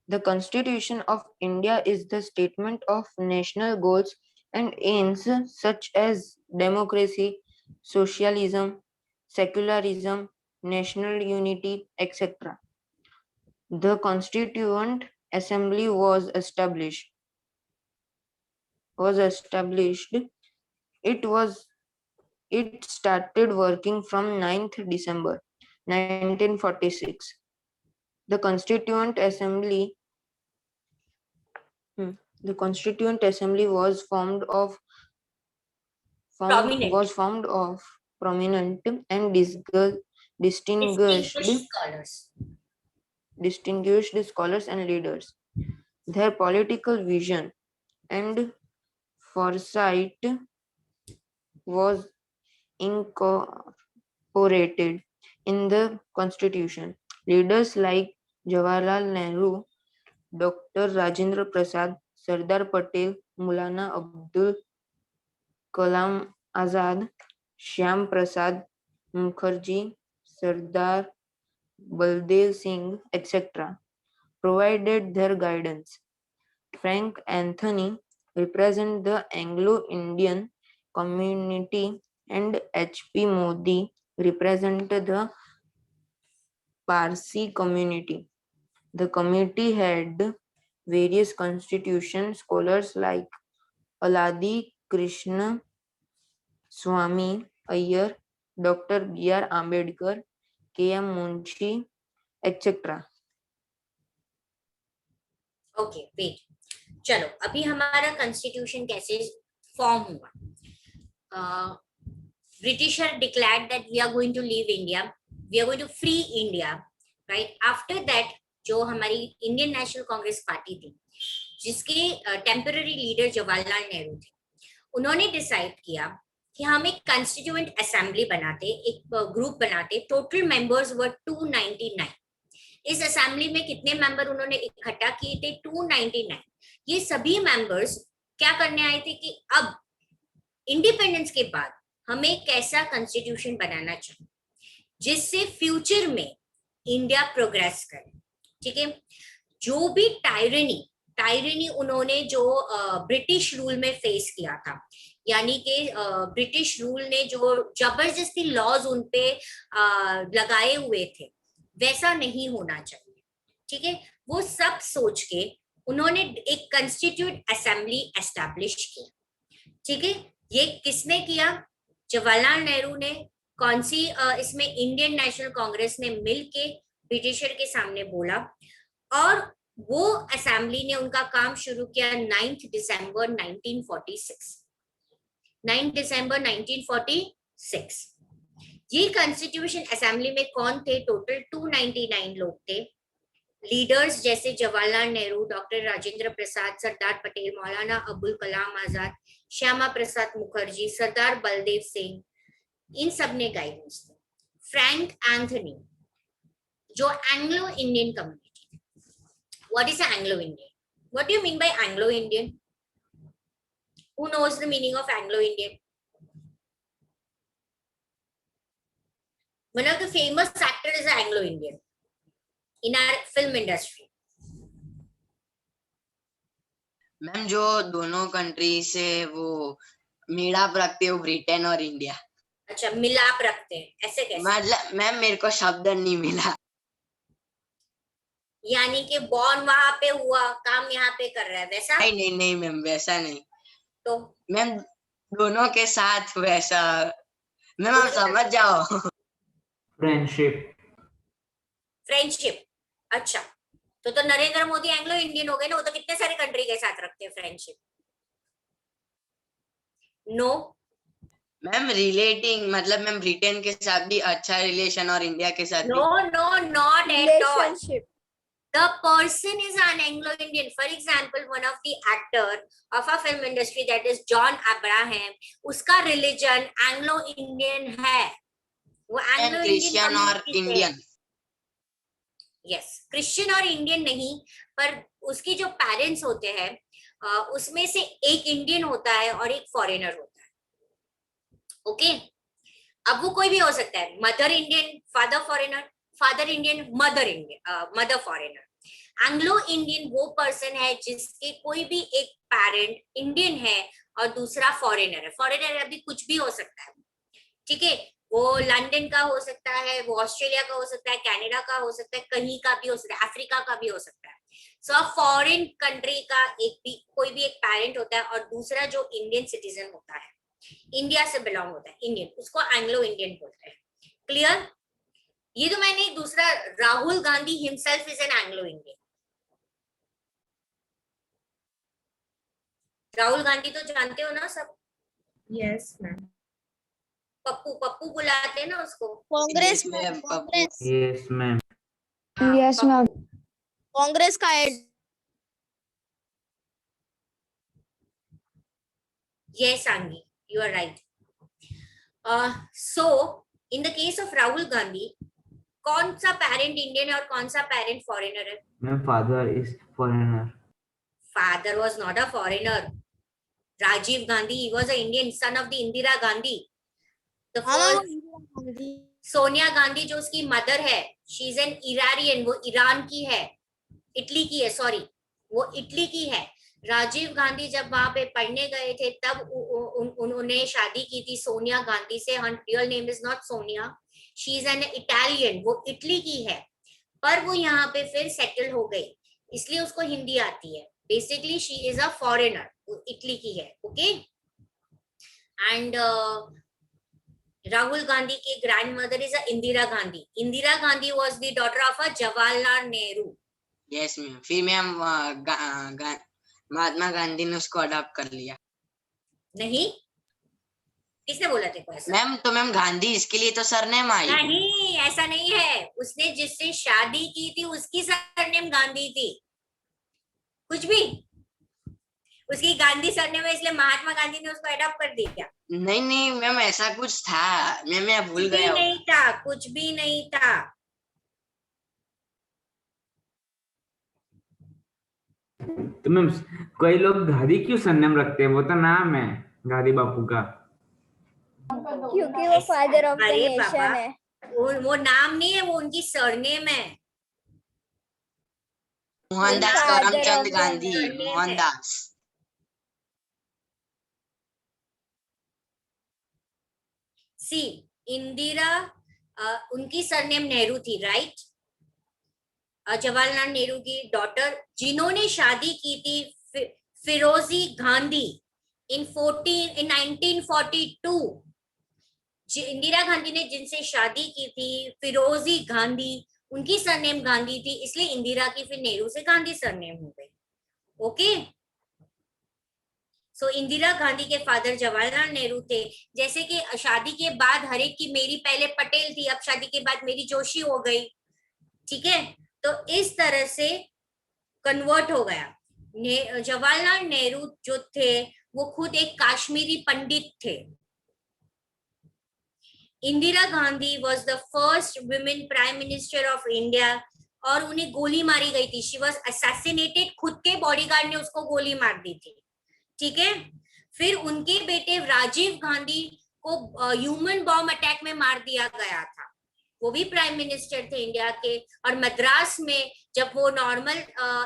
The Constitution of India is the statement of national goals and aims such as democracy, socialism, secularism, national unity, etc. The Constituent Assembly was established. It started working from 9th December 1946. The Constituent Assembly was formed of prominent and distinguished scholars and leaders. Their political vision and foresight was incorporated in the Constitution. Leaders like Jawaharlal Nehru, Dr. Rajendra Prasad, Sardar Patel, Maulana Abdul Kalam Azad, Shyam Prasad Mukherjee, Sardar Baldev Singh, etc. provided their guidance. Frank Anthony represented the Anglo-Indian community and H.P. Modi represented the Parsi community. The committee had various constitution scholars like Aladi Krishna Swami Iyer, Dr. B.R. Ambedkar, K.M. Munshi, etc. Okay wait. चलो अभी हमारा कॉन्स्टिट्यूशन कैसे फॉर्म हुआ. Britisher declared that we are going to leave India, we are going to free India, right. After that जो हमारी इंडियन नेशनल कांग्रेस पार्टी थी, जिसके टेम्पररी लीडर जवाहरलाल नेहरू थे, उन्होंने डिसाइड किया कि हम एक कॉन्स्टिट्यूएंट असेंबली बनाते, एक ग्रुप बनाते. टोटल मेंबर्स वर 299. इस असेंबली में कितने मेंबर उन्होंने इकट्ठा किए थे? 299. ये सभी मेंबर्स क्या करने आए थे कि अब इंडिपेंडेंस के बाद हमें कैसा कॉन्स्टिट्यूशन बनाना चाहिए जिससे फ्यूचर में इंडिया प्रोग्रेस करे. ठीक है. जो भी टायरनी उन्होंने जो ब्रिटिश रूल में फेस किया था, यानी कि ब्रिटिश रूल ने जो जबरदस्ती लॉज उन पे लगाए हुए थे, वैसा नहीं होना चाहिए. ठीक है. वो सब सोच के उन्होंने एक कॉन्स्टिट्यूट असेंबली एस्टैब्लिश की. ठीक है. ये किसने किया? जवाहरलाल नेहरू ने. कौन सी? इसमें इंडियन नेशनल कांग्रेस ने मिलके ब्रिटिशर के सामने बोला और वो असेंबली ने उनका काम शुरू किया 9 दिसंबर 1946. 9 दिसंबर 1946. ये कॉन्स्टिट्यूशन असेंबली में कौन थे? टोटल 299 लोग थे. लीडर्स जैसे जवाहरलाल नेहरू, डॉक्टर राजेंद्र प्रसाद, सरदार पटेल, मौलाना अबुल कलाम आजाद, श्यामा प्रसाद मुखर्जी, सरदार बलदेव सिंह, इन सब ने गाइडेंस दी. फ्रैंक एंथनी जो Anglo Indian community. What is Anglo Indian? What do you mean by Anglo Indian? Who knows the meaning of Anglo Indian? One of the famous actors is Anglo-Indian in our film industry. Ma'am जो दोनों कंट्री से वो मिलाप रखते हो, ब्रिटेन और इंडिया. अच्छा, मिलाप रखते हैं, ऐसे कैसे? मतलब मैम मेरे को शब्द नहीं मिला. यानी कि बॉर्न वहां पे हुआ, काम यहाँ पे कर रहा है, वैसा? नहीं मैम, वैसा नहीं. तो मैम दोनों के साथ वैसा. मैम आप समझ जाओ. फ्रेंडशिप. अच्छा, तो नरेंद्र मोदी एंग्लो इंडियन हो गए ना. वो तो कितने सारे कंट्री के साथ रखते हैं फ्रेंडशिप. नो. मैम रिलेटिंग मतलब मैम ब्रिटेन के साथ भी अच्छा रिलेशन और इंडिया के साथ भी. No, no, not at all. Relationship. The person is an Anglo-Indian. For example, one of the actor of a film industry, that is John Abraham, उसका religion Anglo-Indian है. वो Anglo-Indian क्रिश्चियन और community से है. इंडियन. यस, क्रिश्चियन और इंडियन नहीं, पर उसके जो पेरेंट्स होते हैं उसमें से एक इंडियन होता है और एक फॉरेनर होता है. ओके, अब वो कोई भी हो सकता है, mother Indian father foreigner, father Indian mother Indian mother foreigner. Anglo Indian वो पर्सन है जिसके कोई भी एक पेरेंट इंडियन है और दूसरा फॉरेनर है. फॉरेनर अभी कुछ भी हो सकता है, ठीक है, वो लंदन का हो सकता है, वो ऑस्ट्रेलिया का हो सकता है, कनाडा का हो सकता है, कहीं का भी हो सकता है, अफ्रीका का भी हो सकता है. सो फॉरेन कंट्री का एक भी कोई भी एक पेरेंट होता है और दूसरा जो इंडियन सिटीजन होता है, इंडिया से बिलोंग होता है, इंडियन, उसको एंग्लो इंडियन बोलते हैं. क्लियर? ये तो मैंने दूसरा, Rahul Gandhi himself is an Anglo Indian. Rahul Gandhi तो जानते हो ना सब? Yes, ma'am. पप्पू, पप्पू बुलाते हैं ना उसको. कांग्रेस Yes, में, ma'am, कांग्रेस Yes, ma'am. हाँ, Yes, पप्पू. ma'am. कांग्रेस का head. Yes, Angi, you are right. So, in the case of Rahul Gandhi, कौन सा पेरेंट इंडियन है और कौन सा पेरेंट फॉरेनर है? My father is foreigner. Father was not a foreigner. Rajiv Gandhi, he was an Indian, son of the Indira Gandhi. The first Sonia Gandhi जो उसकी मदर है, शी इज एन इरानियन, वो ईरान की है, इटली की है, सॉरी, वो इटली की है. राजीव गांधी जब वहां पे पढ़ने गए थे तब उन्होंने शादी की थी सोनिया गांधी से. Her real name is not Sonia, she is an Italian, वो इटली की है, पर वो यहाँ पे फिर सेटल हो गई, इसलिए उसको हिंदी आती है. Basically she is a foreigner, वो इटली की है. ओके, एंड राहुल गांधी की grand mother is Indira Gandhi. Indira Gandhi was the daughter of a Jawaharlal Nehru. Yes ma'am. फिर मैम महात्मा गांधी ने उसको अडॉप्ट कर लिया. नहीं, किसने बोला तेरे को ऐसा? मैम तो मैम गांधी इसके लिए तो सरनेम आई. नहीं, ऐसा नहीं है. उसने जिससे शादी की थी उसकी सरनेम गांधी थी. कुछ भी, उसकी गांधी सरनेम है इसलिए महात्मा गांधी ने उसको अडॉप्ट कर दिया. नहीं नहीं मैम ऐसा कुछ था. मैं भूल कुछ भी गया. नहीं था, कुछ भी नहीं था. तो मैम कई लोग गांधी क्यों सरनेम रखते हैं? वो तो नाम है गांधी बापू का. क्योंकि वो फादर ऑफ द अरे नेशन बाबा, है. वो नाम नहीं है, वो उनकी सरनेम है. Mohandas Father Karamchand of the Gandhi. nation. Mohandas. सी, इंदिरा, उनकी सरनेम नेहरू थी, राइट? जवाहरलाल नेहरू की डॉटर, जिन्होंने शादी की थी फिरोजी गांधी इन 1942. इंदिरा गांधी ने जिनसे शादी की थी फिरोजी गांधी, उनकी सरनेम गांधी थी, इसलिए इंदिरा की फिर नेहरू से गांधी सरनेम हो गई. ओके, सो इंदिरा गांधी के फादर जवाहरलाल नेहरू थे. जैसे कि शादी के बाद हर एक की, मेरी पहले पटेल थी, अब शादी के बाद मेरी जोशी हो गई, ठीक है, तो इस तरह से कन्वर्ट हो गया. जवाहरलाल नेहरू जो थे वो खुद एक काश्मीरी पंडित थे. Indira Gandhi was the first women prime minister of India, और उन्हें गोली मारी गई थी. शी वॉज असैसिनेटेड, खुद के बॉडीगार्ड ने उसको गोली मार दी थी, ठीक है. फिर उनके बेटे राजीव गांधी को ह्यूमन बॉम्ब अटैक में मार दिया गया था. वो भी प्राइम मिनिस्टर थे इंडिया के. और मद्रास में जब वो नॉर्मल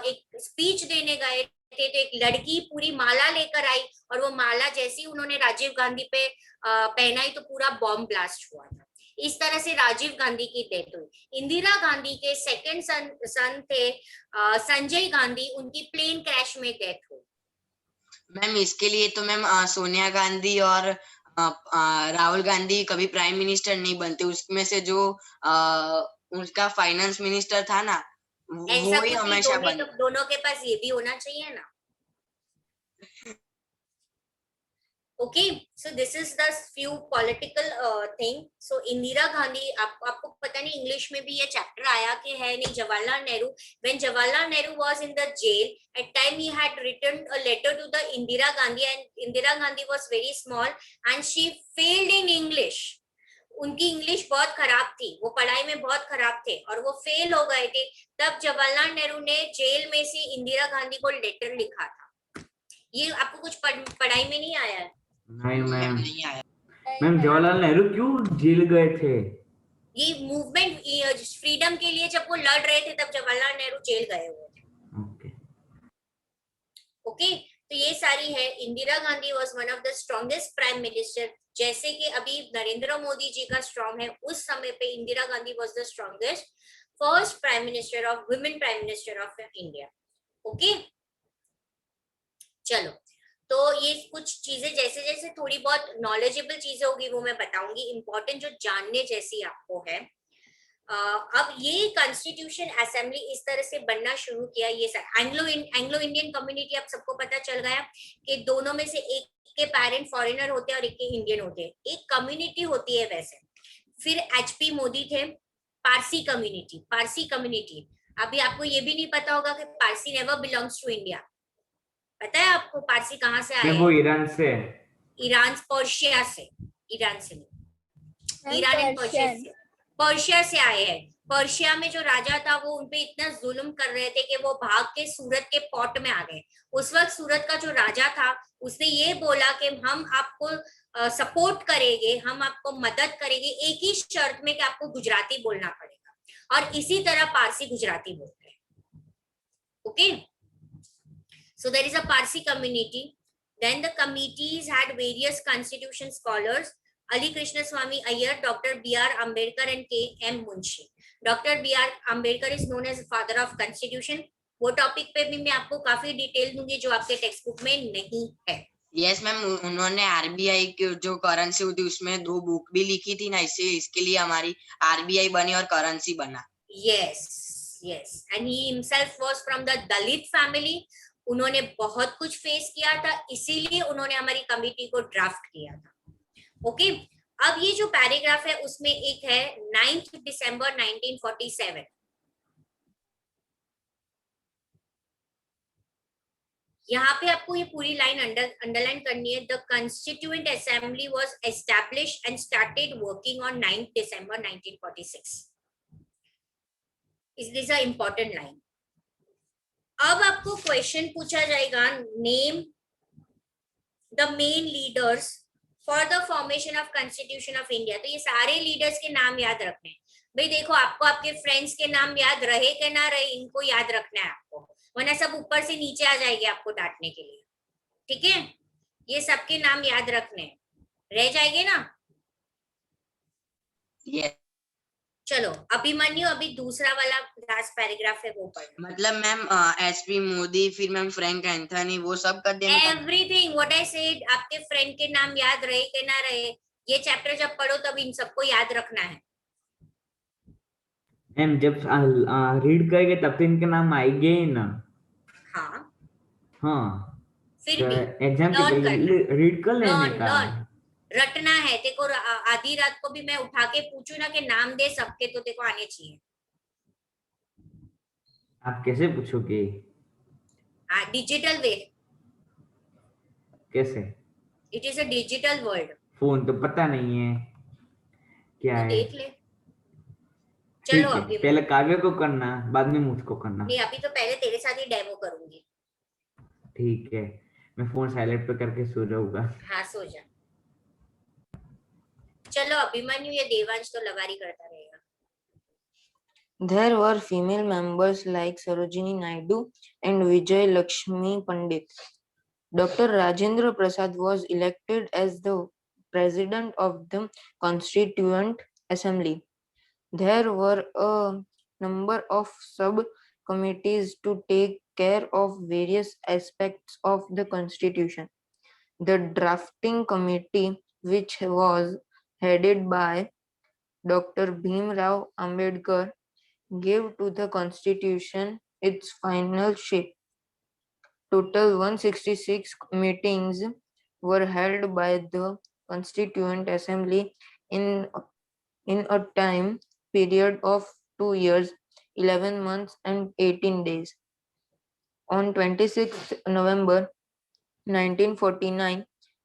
एक स्पीच देने गए थे तो एक लड़की पूरी माला लेकर आई, और वो माला जैसी उन्होंने राजीव गांधी पे पहनाई तो पूरा बॉम्ब ब्लास्ट हुआ था. इस तरह से राजीव गांधी की डेथ हुई. इंदिरा गांधी के सेकंड सन थे संजय गांधी, उनकी प्लेन क्रैश में डेथ हुई. मैम इसके लिए तो मैम सोनिया गांधी और राहुल गांधी कभी प्राइम मिनिस्टर नहीं बनते. उसमें से जो उनका फाइनेंस मिनिस्टर था ना, ऐसा वो ही कुछ नहीं, हमेशा बने. दोनों के पास ये भी होना चाहिए ना. Okay, so this is the few political thing. So Indira Gandhi, आपको पता नहीं इंग्लिश में भी ये चैप्टर आया कि है नहीं. Jawaharlal Nehru, when Jawaharlal Nehru was in the jail, at time he had written a letter to the Indira Gandhi, and Indira Gandhi was very small and she failed in English. उनकी इंग्लिश बहुत खराब थी, वो पढ़ाई में बहुत खराब थे और वो फेल हो गए थे. तब जवाहरलाल नेहरू ने जेल में से इंदिरा गांधी को लेटर लिखा था. ये आपको कुछ पढ़ाई में नहीं आया है? नहीं मैम. नहीं आया. मैम जवाहरलाल नेहरू क्यों जेल गए थे? ये मूवमेंट फ्रीडम के लिए जब वो लड़ रहे थे तब जवाहरलाल नेहरू जेल गए हुए थे. ओके. ओके, तो ये सारी है. Indira Gandhi was one of the strongest prime minister. जैसे कि अभी नरेंद्र मोदी जी का स्ट्रॉन्ग है, उस समय पे Indira Gandhi was the strongest first prime minister of women prime minister of India. Okay, चलो, तो ये कुछ चीजें जैसे जैसे थोड़ी बहुत नॉलेजेबल चीजें होगी वो मैं बताऊंगी. इंपॉर्टेंट जो जानने जैसी आपको है. अब ये कॉन्स्टिट्यूशन असेंबली इस तरह से बनना शुरू किया. ये एंग्लो इंडियन कम्युनिटी, आप सबको पता चल गया कि दोनों में से एक के पेरेंट फॉरेनर होते हैं और एक के इंडियन होते हैं. एक कम्युनिटी होती है वैसे. फिर एचपी मोदी थे, पारसी कम्युनिटी. अभी आपको ये भी नहीं पता होगा कि Parsi never belongs to India. पता है आपको पारसी कहाँ से आए? वो ईरान से. पर्शिया से. ईरान से नहीं, ईरान एंड पर्शिया से आए हैं. पर्शिया में जो राजा था वो उनपे इतना जुल्म कर रहे थे कि वो भाग के सूरत के पोर्ट में आ गए. उस वक्त सूरत का जो राजा था उसने ये बोला कि हम आपको सपोर्ट करेंगे, हम आपको मदद करेंगे, एक ही शर्त में कि आपको गुजराती बोलना पड़ेगा. और इसी तरह पारसी गुजराती बोलते हैं. Okay, so there is a Parsi community. Then the committees had various constitution scholars: Ali Krishna Swamy Iyer, Dr. B.R. Ambedkar and K.M. Munshi. Dr. B.R. Ambedkar is known as father of constitution. वो टॉपिक पे भी मैं आपको काफी डिटेल दूंगी जो आपके टेक्स्ट बुक में नहीं है. यस मैम, उन्होंने आरबीआई की जो करेंसी होती है उसमें 2 बुक भी लिखी थी ना, इसके लिए हमारी आरबीआई बनी और करेंसी बना. yes, and he himself was from the Dalit family. उन्होंने बहुत कुछ फेस किया था, इसीलिए उन्होंने हमारी कमिटी को ड्राफ्ट किया था. ओके, अब ये जो पैराग्राफ है उसमें एक है 9 दिसंबर 1947. यहाँ पे आपको ये पूरी लाइन अंडरलाइन करनी है. The constituent assembly was established and started working on 9 December 1946. Is this a important line. अब आपको क्वेश्चन पूछा जाएगा, name the main leaders for the formation of constitution of India. तो ये सारे लीडर्स के नाम याद रखने हैं. भाई देखो, आपको आपके फ्रेंड्स के नाम याद रहे कि ना रहे, इनको याद रखना है आपको, वरना सब ऊपर से नीचे आ जाएंगे आपको डांटने के लिए. ठीक है, ये सबके नाम याद रखने हैं, रह जाएंगे ना. yes. चलो अभिमन्यु, अभी दूसरा वाला लास्ट पैराग्राफ है वो पढ़ना. मतलब मैम एसपी मोदी, फिर मैम फ्रैंक एंथनी, वो सब कर देना. एवरीथिंग व्हाट आई सेड, आपके फ्रेंड के नाम याद रहे कि ना रहे, ये चैप्टर जब पढ़ो तब इन सबको याद रखना है. मैम जब रीड करेंगे तब तो इनके नाम आएंगे ही ना. हाँ, फिर भी एग्जाम learn करना. रीड कर लेने का. रटना है. देखो आधी रात को भी मैं उठा के पूछू ना कि नाम दे सबके, तो देखो आने चाहिए. आप कैसे पूछोगे? डिजिटल वे. कैसे? It is a digital world. Phone तो पता नहीं है क्या तो है. देख ले. ठीक चलो है, अभी पहले काव्य को करना, बाद में मुझको करना. नहीं, अभी तो पहले तेरे साथ ही डेमो करूंगी. ठीक है, मैं फोन साइलेंट पे करके सो जाऊंगा. हाँ, सो जा. चलो अभिमन्यु या देवांश तो लगारी करता रहेगा. There were female members like Sarojini Naidu and Vijay Lakshmi Pandit. Dr. Rajendra Prasad was elected as the president of the Constituent Assembly. There were a number of sub-committees to take care of various aspects of the Constitution. The drafting committee, which was headed by Dr. Bhim Rao Ambedkar, gave to the Constitution its final shape. Total 166 meetings were held by the Constituent Assembly in a time period of 2 years, 11 months, and 18 days. On 26th November 1949,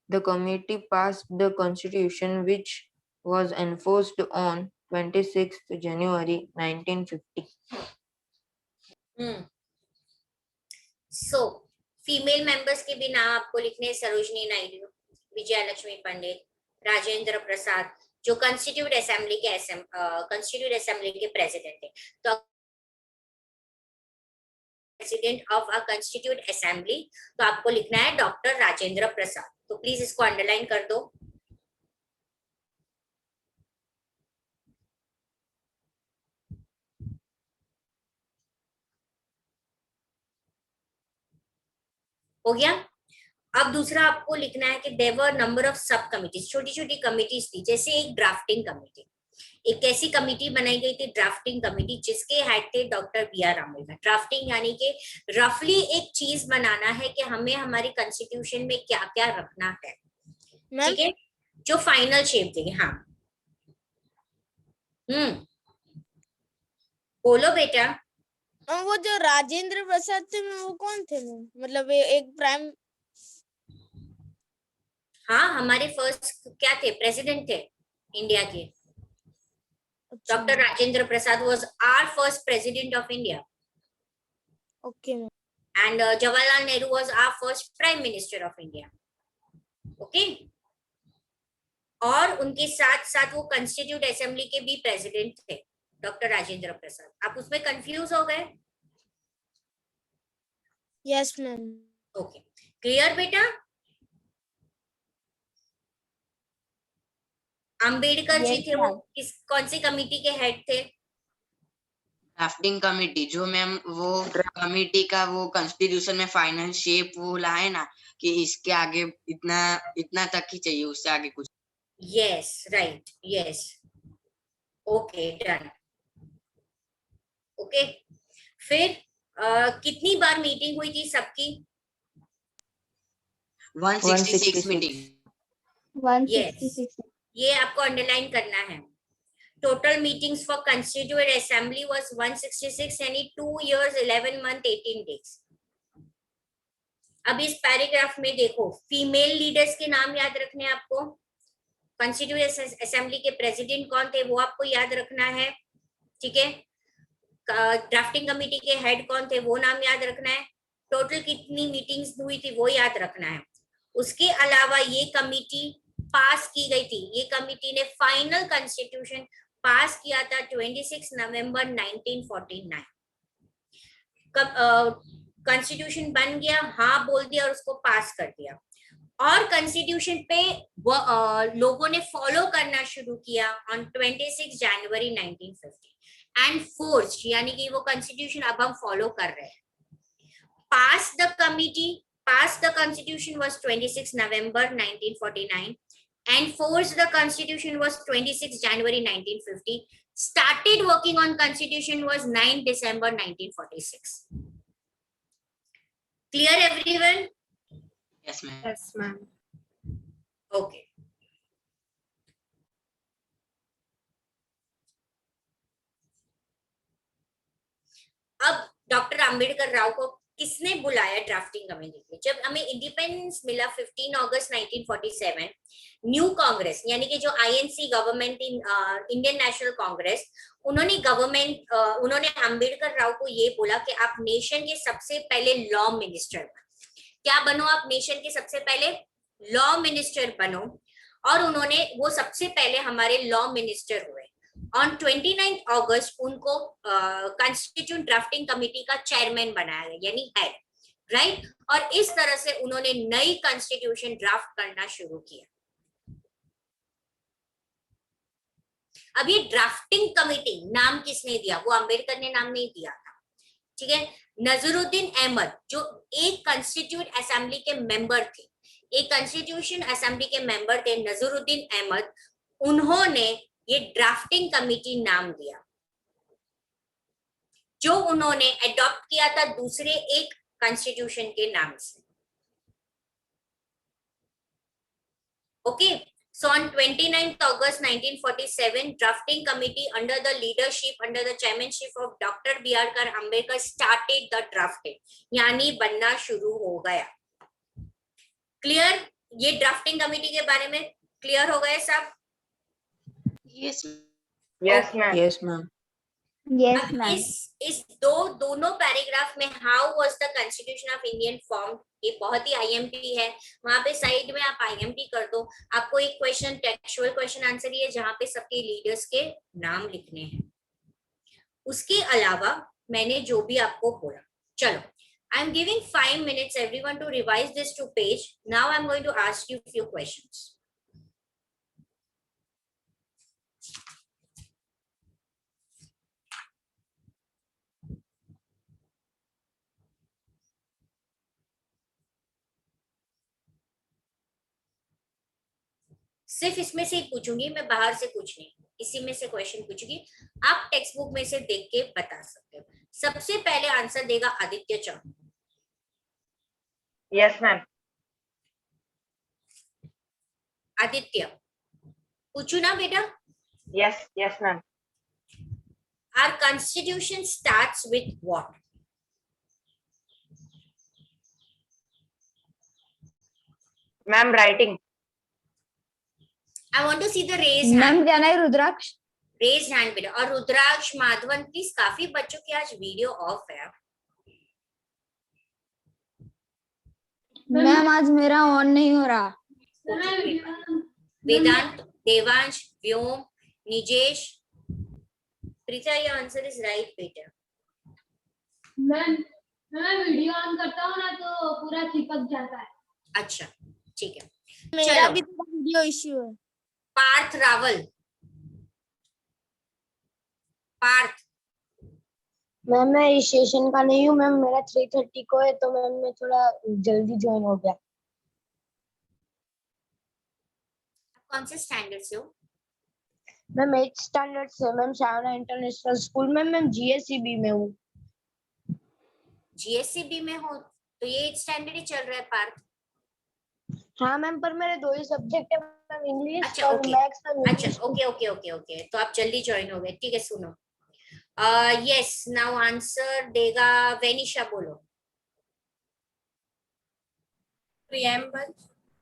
the committee passed the constitution, which was enforced on 26th January 1950. So female members के भी नाम आपको लिखने हैं, सरोजनी नायडू, विजया लक्ष्मी पंडित, राजेंद्र प्रसाद, जो कंस्टिट्यूट असेंबली के प्रेसिडेंट है। तो president of a constitute assembly, तो आपको लिखना है डॉक्टर राजेंद्र प्रसाद। तो प्लीज इसको अंडरलाइन कर दो। हो गया। अब दूसरा आपको लिखना है कि देयर वर नंबर ऑफ सब कमिटीज, छोटी छोटी कमिटीज थी, जैसे एक ड्राफ्टिंग कमिटी। एक ऐसी कमिटी बनाई गई थी ड्राफ्टिंग कमिटी, जिसके हेड थे डॉक्टर बी.आर. आंबेडकर। ड्राफ्टिंग यानी कि रफली एक चीज बनाना है कि हमें हमारी कॉन्स्टिट्यूशन में क्या क्या रखना है, ठीक है, जो फाइनल शेप देगी। हाँ बोलो बेटा। वो जो राजेंद्र प्रसाद थे वो कौन थे मैम? मतलब एक प्राइम, हाँ हमारे फर्स्ट क्या थे, प्रेसिडेंट थे इंडिया के। Doctor Rajendra Prasad was our first president of India. Okay, ma'am. And Jawaharlal Nehru was our first prime minister of India. Okay. और उनके साथ साथ वो कंस्टिट्यूट असेंबली के भी प्रेसिडेंट थे, डॉक्टर राजेंद्र प्रसाद। आप उसमें कंफ्यूज हो गए? Yes, ma'am. ओके, क्लियर बेटा? अंबेडकर जी थे, वो कौन सी कमिटी के हेड थे? ड्राफ्टिंग कमिटी, जो मैम वो कमिटी का वो कॉन्स्टिट्यूशन में फाइनल शेप वो लाए ना, कि इसके आगे इतना इतना तक ही चाहिए, उससे आगे कुछ। Yes right, yes, okay done. Okay, फिर कितनी बार मीटिंग हुई थी सबकी? 166 मीटिंग। 166. ये आपको अंडरलाइन करना है। Total meetings for constituent assembly was 166 यानी 2 years 11 month 18 days। अब इस पैराग्राफ में देखो, फीमेल लीडर्स के नाम याद रखने हैं आपको। कंस्टिट्यूएंट असेंबली के प्रेसिडेंट कौन थे वो आपको याद रखना है, ठीक है। ड्राफ्टिंग कमेटी के हेड कौन थे वो नाम याद रखना है। टोटल कितनी मीटिंग्स हुई थी वो याद रखना है। उसके अलावा ये कमेटी पास की गई थी, ये कमेटी ने फाइनल कॉन्स्टिट्यूशन पास किया था 26 नवंबर 1949। कॉन्स्टिट्यूशन बन गया, हाँ बोल दिया और उसको पास कर दिया। और कॉन्स्टिट्यूशन पे लोगों ने फॉलो करना शुरू किया ऑन 26 जनवरी 1950 एंड फोर्स, यानी कि वो कॉन्स्टिट्यूशन अब हम फॉलो कर रहे हैं। Pass the committee, pass the constitution was 26 November 1949 and forced the constitution was 26 January 1950. Started working on constitution was 9 December 1946. Clear everyone? Yes ma'am. Yes, ma'am. Okay. अब डॉक्टर अंबेडकर राव को किसने बुलाया ड्राफ्टिंग कमेटी के? जब हमें इंडिपेंडेंस मिला 15 अगस्त 1947, न्यू कांग्रेस यानी कि जो INC government Indian national Congress, उन्होंने अंबेडकर राव को ये बोला कि आप नेशन के सबसे पहले लॉ मिनिस्टर क्या बनो, आप नेशन के सबसे पहले लॉ मिनिस्टर बनो। और उन्होंने वो सबसे पहले हमारे लॉ मिनिस्टर हुए। ऑन 29 अगस्त उनको कॉन्स्टिट्यूएंट ड्राफ्टिंग कमेटी का चेयरमैन बनाया गया, यानी हेड, राइट। और इस तरह से उन्होंने नई कॉन्स्टिट्यूशन ड्राफ्ट करना शुरू किया। अब ये ड्राफ्टिंग कमेटी नाम किसने दिया? वो अंबेडकर ने नाम नहीं दिया था, ठीक है। नजरुद्दीन अहमद जो एक कॉन्स्टिट्यूएंट असेंबली के मेंबर थे, एक कॉन्स्टिट्यूशन असेंबली के मेंबर थे नजरुद्दीन अहमद, उन्होंने ये ड्राफ्टिंग कमेटी नाम दिया, जो उन्होंने अडॉप्ट किया था दूसरे एक कॉन्स्टिट्यूशन के नाम से। Okay. So on 29th August 1947, drafting committee under the chairmanship of Dr. B.R. Ambedkar started the drafting. यानी बनना शुरू हो गया. Clear? ये ड्राफ्टिंग कमेटी के बारे में क्लियर हो गए सब? Yes. Yes, ma'am. Yes, ma'am. Yes, अब ma'am. इस दोनों पैराग्राफ में how was the constitution of Indian form, ये बहुत ही आईएमपी है. वहां पे साइड में आप आईएमपी कर दो. आपको एक क्वेश्चन, टेक्सचुअल क्वेश्चन आंसर ये जहां पे सबके लीडर्स के नाम लिखने हैं. उसके अलावा मैंने जो भी आपको बोला, चलो I am giving 5 minutes everyone to revise this to page. Now I'm going to ask you few questions. सिर्फ इसमें से ही पूछूंगी मैं, बाहर से कुछ नहीं. इसी में से क्वेश्चन पूछूंगी, आप टेक्स्ट बुक में से देख के बता सकते हो. सबसे पहले आंसर देगा आदित्य चौहान. Yes, ma'am. आदित्य पूछू ना बेटा? Yes, yes, ma'am. Our constitution starts with what? Ma'am, writing. I want to see the raised ma'am hand. क्या है रुद्राक्ष? Raised hand बेटा. और रुद्राक्ष, माधवन, प्लीज. काफी बच्चों की आज वीडियो ऑफ है. मैम आज मेरा ऑन नहीं हो रहा. वेदांत, देवांश, व्योम, निजेश, Preeta, your answer is right बेटा. मैं वीडियो ऑन करता हूँ ना तो पूरा चिपक जाता है. अच्छा ठीक है. मेरा चलो. भी थोड़ा वीडियो इश्यू है. पार्थ रावल. पार्थ. मैम मैं इस सेशन का नहीं हूँ मैम, मेरा 3:30 को है तो मैम मैं थोड़ा जल्दी ज्वाइन हो गया. कौन से स्टैंडर्ड से हो? मैम 8th स्टैंडर्ड से मैम, शावना इंटरनेशनल स्कूल में मैम GSCB में हूँ. जीएससीबी में हो तो ये 8th स्टैंडर्ड ही चल रहा है पार्थ. हाँ मैम, पर मेरे 2 ही सब्जेक्ट है मैम, इंग्लिश अच्छा, और ओके. Maths ma'am. अच्छा ओके ओके ओके ओके, तो आप जल्दी ज्वाइन हो गए. ठीक है, सुनो. यस, नाउ आंसर देगा वेनिशा. बोलो. प्रियम्बल.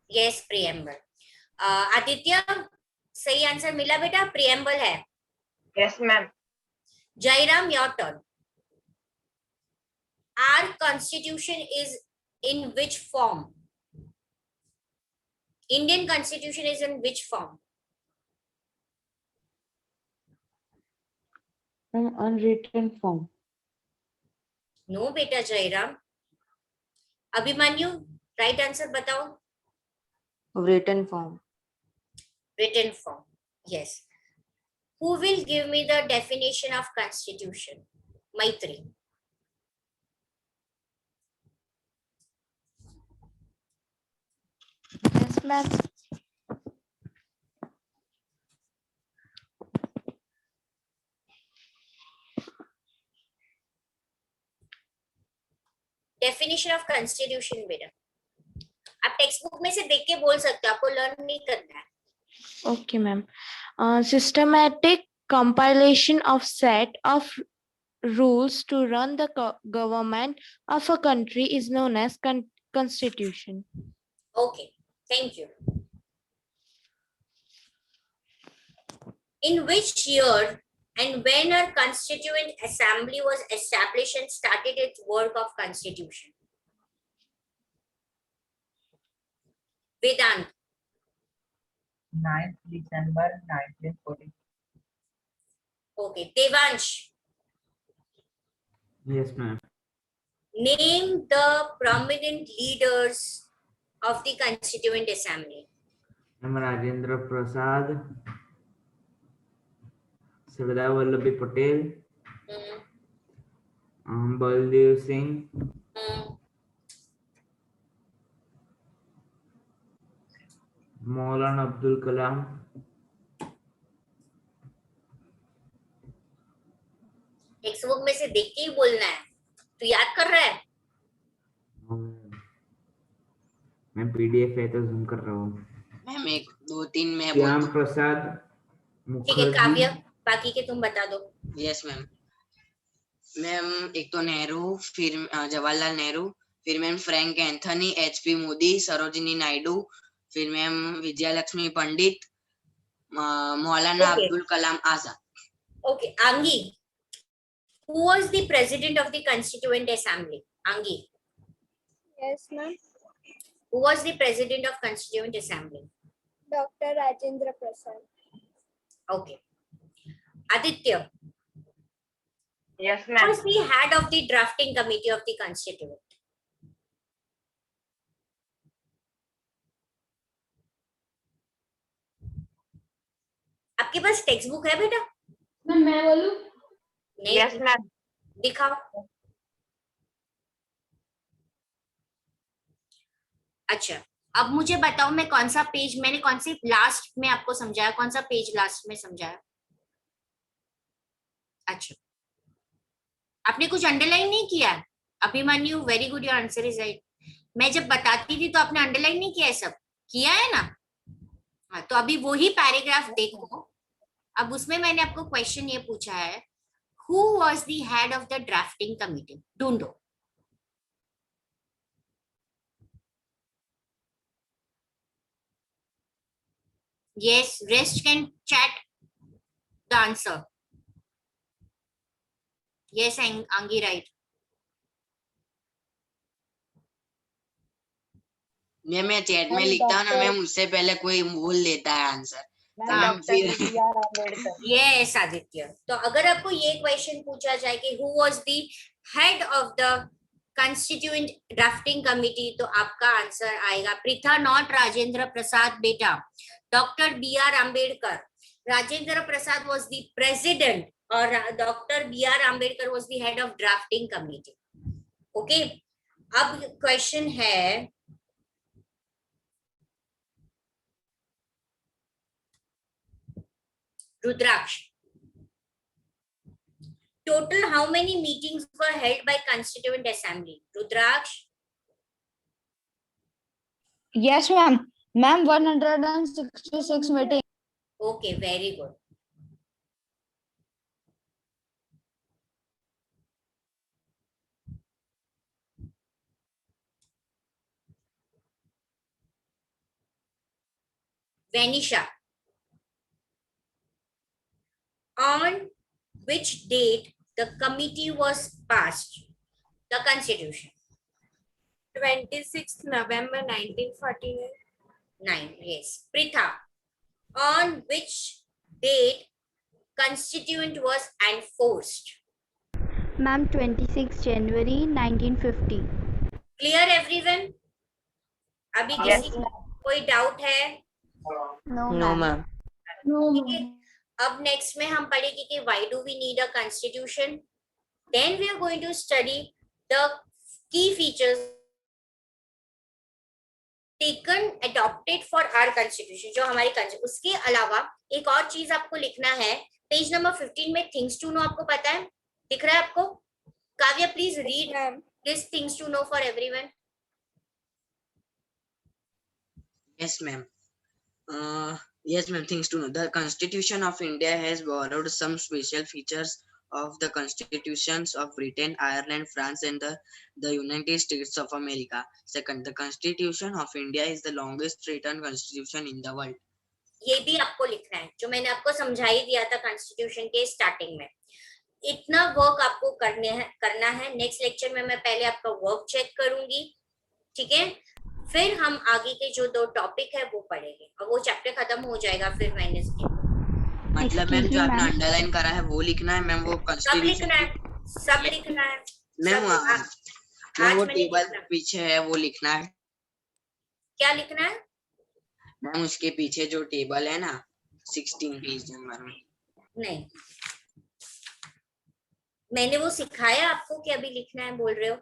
Yes, preamble. आदित्य, सही आंसर मिला बेटा, प्रियम्बल है. Yes, ma'am. Jairam, your turn. Our constitution is in which form? Indian constitution is in which form? Unwritten form. No बेटा जयराम. अभिमन्यु, राइट आंसर बताओ. Written form. Written form. Yes. Who will give me the definition of constitution? Maitri. Yes, ma'am. Definition of constitution बेटा. आप टेक्स्ट बुक में से देख के बोल सकते हो, आपको लर्न नहीं करना है. Okay, ma'am. Systematic compilation of set of rules to run the government of a country is known as constitution. Okay, thank you. In which year and when a constituent assembly was established and started its work of constitution? Vedant. 9th December 1940. Okay, Devansh. Yes, ma'am. Name the prominent leaders of the Constituent Assembly. Ma'am, Rajendra Prasad, Sardar Vallabhbhai Patel, Baldev Singh, Maulana Abdul Kalam, text book में से देख के ही बोलना है. तू याद कर रहा है? मैं PDF है तो जूम कर रहा हूँ. मैम एक दो तीन मैं श्याम बोलता प्रसाद ठीक है मुखर्जी। काव्य, बाकी के तुम बता दो। हूँ। Yes ma'am. मैम एक तो नेहरू, फिर जवाहरलाल नेहरू, फिर ma'am Frank Anthony, HP Modi, Sarojini Naidu, फिर ma'am Vijayalakshmi Pandit, Maulana Okay. Abdul Kalam Azad. Okay, Angi, who was the president of the Constituent Assembly? Angi, Yes, ma'am. who was the president of Constituent Assembly? Dr. Rajendra Prasad. Okay. Aditya, Yes, who ma'am. was the head of the drafting committee of the Constituent? आपके पास टेक्स्ट बुक है बेटा? मैम मैं बोलूं? नहीं, Yes, ma'am. दिखाओ। अच्छा, अब मुझे बताओ मैं कौन सा पेज, मैंने कौन सी लास्ट में आपको समझाया, कौन सा पेज लास्ट में समझाया? अच्छा, आपने कुछ अंडरलाइन नहीं किया? Abhimanyu, very good, your answer is right. मैं जब बताती थी तो आपने अंडरलाइन नहीं किया है? सब किया है ना? हाँ, तो अभी वही पैराग्राफ देखो। अब उसमें मैंने आपको क्वेश्चन ये पूछा है, who was the head of the drafting committee? ढूंढो। Yes, rest can chat the answer. Yes, Angi, right. मैं चैट में लिखता हूँ ना मैम, उससे पहले कोई बोल देता है आंसर। Ma'am, तो Dr. B.R. Ambedkar. Yes, Aditya. तो अगर आपको ये क्वेश्चन पूछा जाए कि who was the head of the constituent drafting committee, तो आपका आंसर आएगा प्रिथा, नॉट राजेंद्र प्रसाद बेटा, doctor B.R. Ambedkar. Rajendra Prasad was the president और doctor B.R. Ambedkar was the head of drafting committee. Okay, अब क्वेश्चन है, Rudraksh, total how many meetings were held by Constituent Assembly? Rudraksh? Yes, ma'am. Ma'am, 166 meetings. Okay, very good. Vanisha, on which date the committee was passed? The Constitution. 26th November 1949. Yes. Pritha, on which date Constituent was enforced? Ma'am, 26 January 1950. Clear everyone? अभी Yes, किसी कोई डाउट है? No, No, ma'am. ma'am. ठीक है, अब नेक्स्ट में हम पढ़ेंगे कि why do we need a constitution? Then we are going to study the key features taken adopted for our constitution, जो हमारी constitution। उसके अलावा एक और चीज आपको लिखना है, पेज नंबर 15 में things to know आपको पता है, दिख रहा है आपको? Kavya please read this things to know for everyone. Yes, ma'am. Yes, ma'am. Things to know. The Constitution of India has borrowed some special features of the constitutions of Britain, Ireland, France, and the United States of America. Second, the Constitution of India is the longest written constitution in the world. ये भी आपको लिखना है, जो मैंने आपको समझा ही दिया था कॉन्स्टिट्यूशन के स्टार्टिंग में। इतना वर्क आपको करना है। नेक्स्ट लेक्चर में मैं पहले आपका वर्क चेक करूंगी, ठीक है? फिर हम आगे के जो 2 टॉपिक है वो पढ़ेंगे और वो चैप्टर खत्म हो जाएगा फिर वेडनेसडे को। मतलब मैम Excuse जो me, आपने ma'am. अंडरलाइन करा है वो लिखना है मैम, वो सब कॉन्स्टिट्यूशन लिखना है, सब लिखना है। मैम। सब मैम वो मैंने टेबल लिखना। पीछे है वो लिखना है क्या लिखना है? मैम, उसके पीछे जो टेबल है ना 16 पेज नंबर में। नहीं, मैंने वो सिखाया आपको कि अभी लिखना है बोल रहे हो?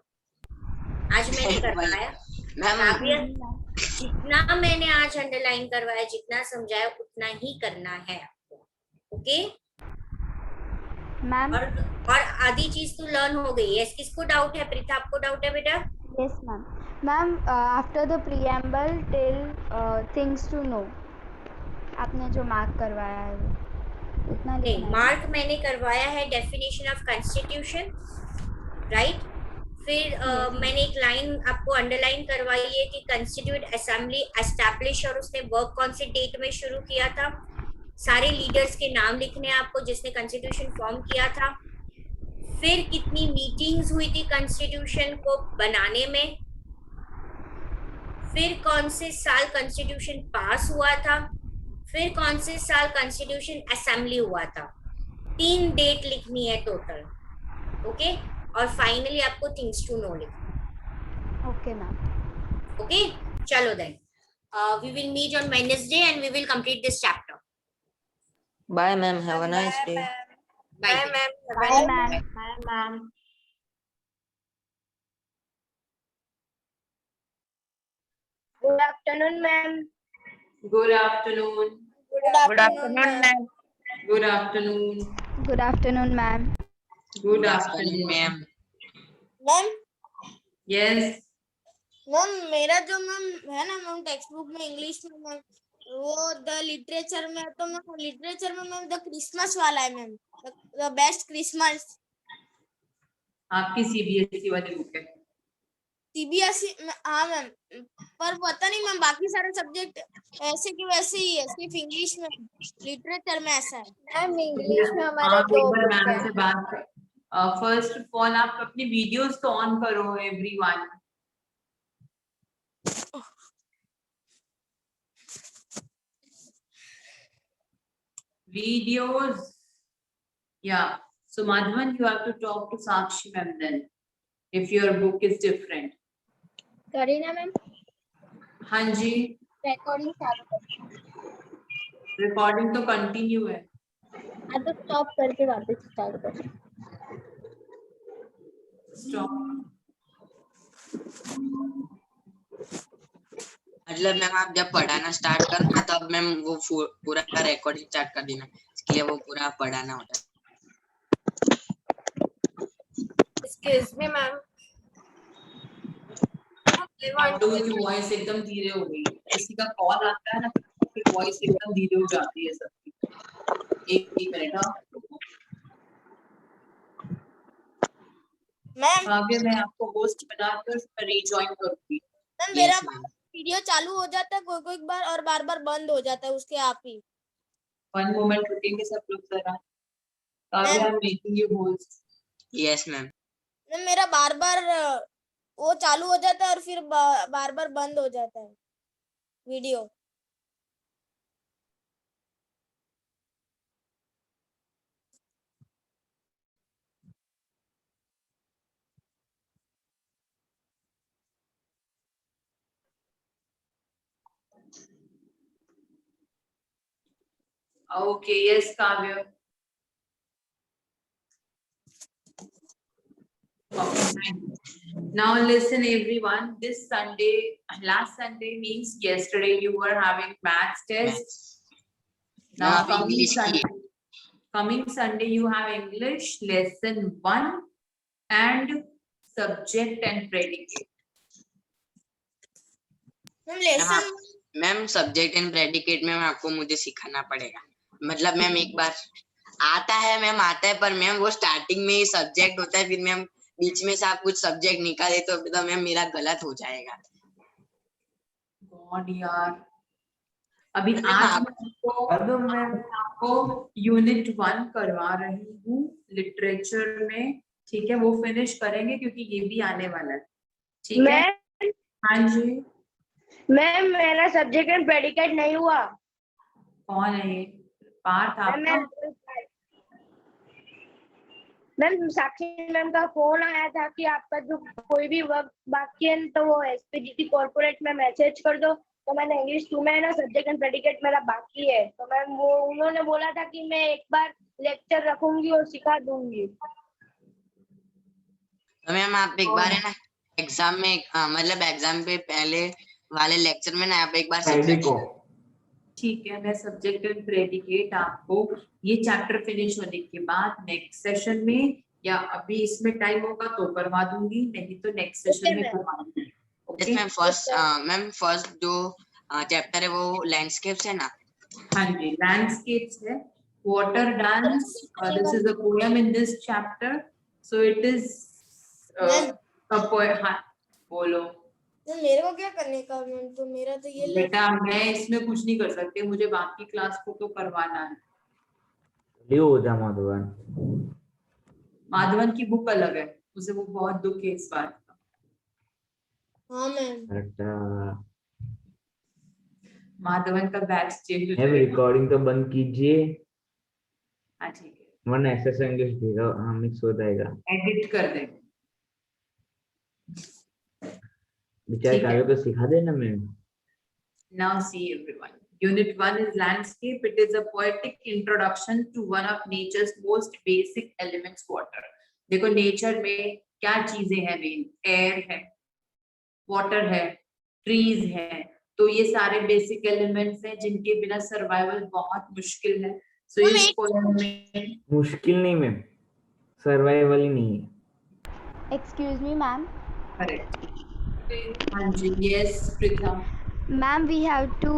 आज मैंने करवाया मैम जितना मैंने आज अंडरलाइन करवाया, जितना समझाया उतना ही करना है आपको, ओके? Ma'am. और आधी चीज तो लर्न हो गई है। किसको डाउट है? प्रीता आपको डाउट है बेटा? Yes, ma'am. Ma'am after the preamble till things to know, आपने जो मार्क करवाया है वो इतना नहीं, लिखना है। मार्क मैंने करवाया है डेफिनेशन ऑफ कॉन्स्टिट्यूशन, राइट। फिर मैंने एक लाइन आपको अंडरलाइन करवाई है कि कंस्टिट्यूट असेंबली एस्टैब्लिश, और उसने वर्क कौन से डेट में शुरू किया था। सारे लीडर्स के नाम लिखने हैं आपको जिसने कॉन्स्टिट्यूशन फॉर्म किया था। फिर कितनी मीटिंग्स हुई थी कॉन्स्टिट्यूशन को बनाने में। फिर कौन से साल कॉन्स्टिट्यूशन पास हुआ था। फिर कौन से साल कॉन्स्टिट्यूशन असेंबली हुआ था। 3 डेट लिखनी है टोटल, ओके। और फाइनली आपको थिंग्स टू नो लिखना, ओके मैम। ओके। चलो then we will meet on Wednesday and we will complete this chapter. Bye, ma'am. Have a nice day. Bye. Bye ma'am. Bye, ma'am. Good afternoon ma'am. Good afternoon. Good afternoon, ma'am. Good afternoon. Good afternoon ma'am. Good afternoon afternoon. Ma'am. Ma'am Yes. Ma'am मेरा जो मैम है ना मैम टेक्स्ट बुक में इंग्लिश में मैम, वो द लिटरेचर में, तो मैम लिटरेचर में मैम द क्रिसमस वाला है मैम, द बेस्ट क्रिसमस। आपकी CBSE वाली बुक है। सीबीएसई, हाँ मैम, पर पता नहीं मैम बाकी सारे सब्जेक्ट ऐसे की वैसे ही है, सिर्फ इंग्लिश में लिटरेचर में ऐसा है। मैम इंग्लिश में हमारे आप दो एक बार बुक मैम से है। बात कर। फर्स्ट ऑफ ऑल आप अपनी वीडियोस तो ऑन करो everyone. Videos. Yeah. So Madhavan, you have to talk to Sakshi ma'am then, if your book is different. Kareena ma'am हाँ जी, रिकॉर्डिंग चालू कर। रिकॉर्डिंग तो कंटिन्यू है। हाँ तो स्टॉप करके वापस स्टार्ट कर। स्टॉप। मतलब मैम आप जब पढ़ाना स्टार्ट करना तब मैम वो पूरा रिकॉर्डिंग स्टार्ट कर देना, इसके लिए वो पूरा पढ़ाना होता है। Excuse me ma'am. की वॉइस एकदम धीरे हो गई। किसी का कॉल आता है ना तो फिर वॉइस एकदम धीरे हो जाती है सबकी। एक मिनट। हाँ मैम आगे मैं आपको होस्ट बनाकर रिजॉइन करूंगी। मैम मेरा Yes, ma'am. वीडियो चालू हो जाता है कोई कोई बार और बार बार बंद हो जाता है उसके आप ही। 1 मोमेंट रुकेंगे सब लोग जरा। Kavya, I am making you host. Yes, ma'am. Ma'am मेरा बार बार वो चालू हो जाता है और फिर बार बार बंद हो जाता है video. Okay, yes, Kavya. Okay, fine. Now listen everyone, this Sunday, last Sunday means yesterday you were having maths test. Now आप इंग्लिश की coming Sunday you have English lesson 1 and subject and predicate. Ma'am lesson ma'am subject and predicate में आपको मुझे सिखाना पड़ेगा। मतलब मैम एक बार आता है मैम, आता है पर मैम वो स्टार्टिंग में ही सब्जेक्ट होता है, फिर मैम बीच में से आप कुछ सब्जेक्ट निकाले तो मैम मेरा गलत हो जाएगा। गॉड यार, अभी आज मैं आपको यूनिट 1 करवा रही हूँ लिटरेचर में, ठीक है? वो फिनिश करेंगे क्योंकि ये भी आने वाला है, ठीक है? हाँ जी मैम मेरा सब्जेक्ट एंड प्रेडिकेट नहीं हुआ। कौन है ये? पार्थ आपका? मैम साक्षी मैम का फोन आया था कि आपका जो कोई भी वर्क बाकी है तो वो एसपीजीटी कॉर्पोरेट में मैसेज कर दो। तो मैंने इंग्लिश 2 में है ना सब्जेक्ट एंड प्रेडिकेट मेरा बाकी है, तो मैम वो उन्होंने बोला था कि मैं एक बार लेक्चर रखूंगी और सिखा दूंगी। तो मैम आप एक बार है ना एग्जाम में मतलब एग्जाम पे पहले वाले लेक्चर में ना आप एक बार ठीक है, मैं सब्जेक्ट एंड प्रेडिकेट आपको ये चैप्टर फिनिश होने के बाद नेक्स्ट सेशन में या अभी इसमें टाइम होगा तो करवा दूंगी, नहीं तो नेक्स्ट सेशन में करवा दूंगी। यस मैम फर्स्ट जो चैप्टर है वो लैंडस्केप्स है ना? हाँ जी, लैंडस्केप्स है. Water dance, this is a poem in this chapter, so it is a poem. हाँ बोलो तो मेरे को क्या करने का मैम, तो मेरा तो ये बेटा, मैं इसमें कुछ नहीं कर सकती, मुझे बाकी क्लास को तो करवाना है. लियो हो जा माधवन। माधवन की बुक अलग है, उसे वो बहुत दुख है इस बात का. हाँ मैम. अच्छा माधवन का बैच चेंज हो मैम जाएगा. रिकॉर्डिंग तो बंद कीजिए, हाँ ठीक है, वरना ऐसा इंग्लिश देगा, हाँ मिक्स हो जाएगा। एडिट कर देंगे. बेचारे ठीक है. काव्य को सिखा देना ma'am. Now see everyone. Unit 1 is landscape. It is a poetic introduction to one of nature's most basic elements, water. देखो नेचर में क्या चीजें हैं मेन, एयर है, वाटर है, ट्रीज है, तो ये सारे बेसिक एलिमेंट्स हैं जिनके बिना सर्वाइवल बहुत मुश्किल है. सो इस पोएम में मुश्किल नहीं मैम, सर्वाइवल ही नहीं है। Excuse me, ma'am. करेक्ट. हाँ जी, yes Preeta. Ma'am, we have to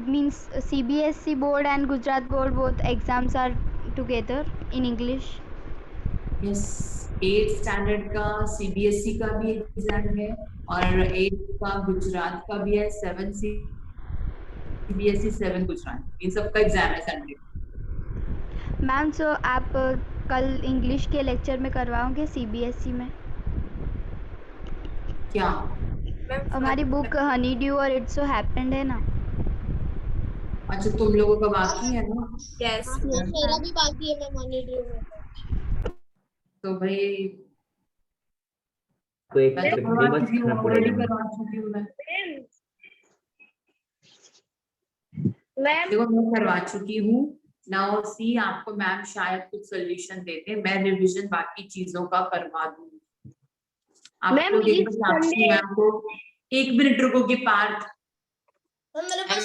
means CBSE board and Gujarat board both exams are together in English. Yes, 8th standard का सीबीएसई का भी एग्जाम है और 8th का गुजरात का भी है, 7 सीबीएसई 7 गुजरात, इन सब का एग्जाम है संडे. मैम सो आप कल इंग्लिश के लेक्चर में करवाओगे CBSE में? क्या? हमारी बुक हनी ड्यू और इट्स सो हैपेंड है ना. अच्छा, तुम लोगों का बाकी है ना? Yes. मेरा भी बाकी है मैम हनी ड्यू में. तो भाई तो एक मैं तो चक्री बस खाना ऑलरेडी पड़ेगा। करवा चुकी हूँ. मैं मैम देखो मैं करवा चुकी हूँ. नाउ सी, आपको मैम शायद कुछ सोल्यूशन देते, मैं रिवीजन बाकी चीजों का करवा दूंगी. आप मैम, लोग एक इस साक्षी Sunday- मैम को 1 मिनट रुको कि पार्थ मैम मेरे पास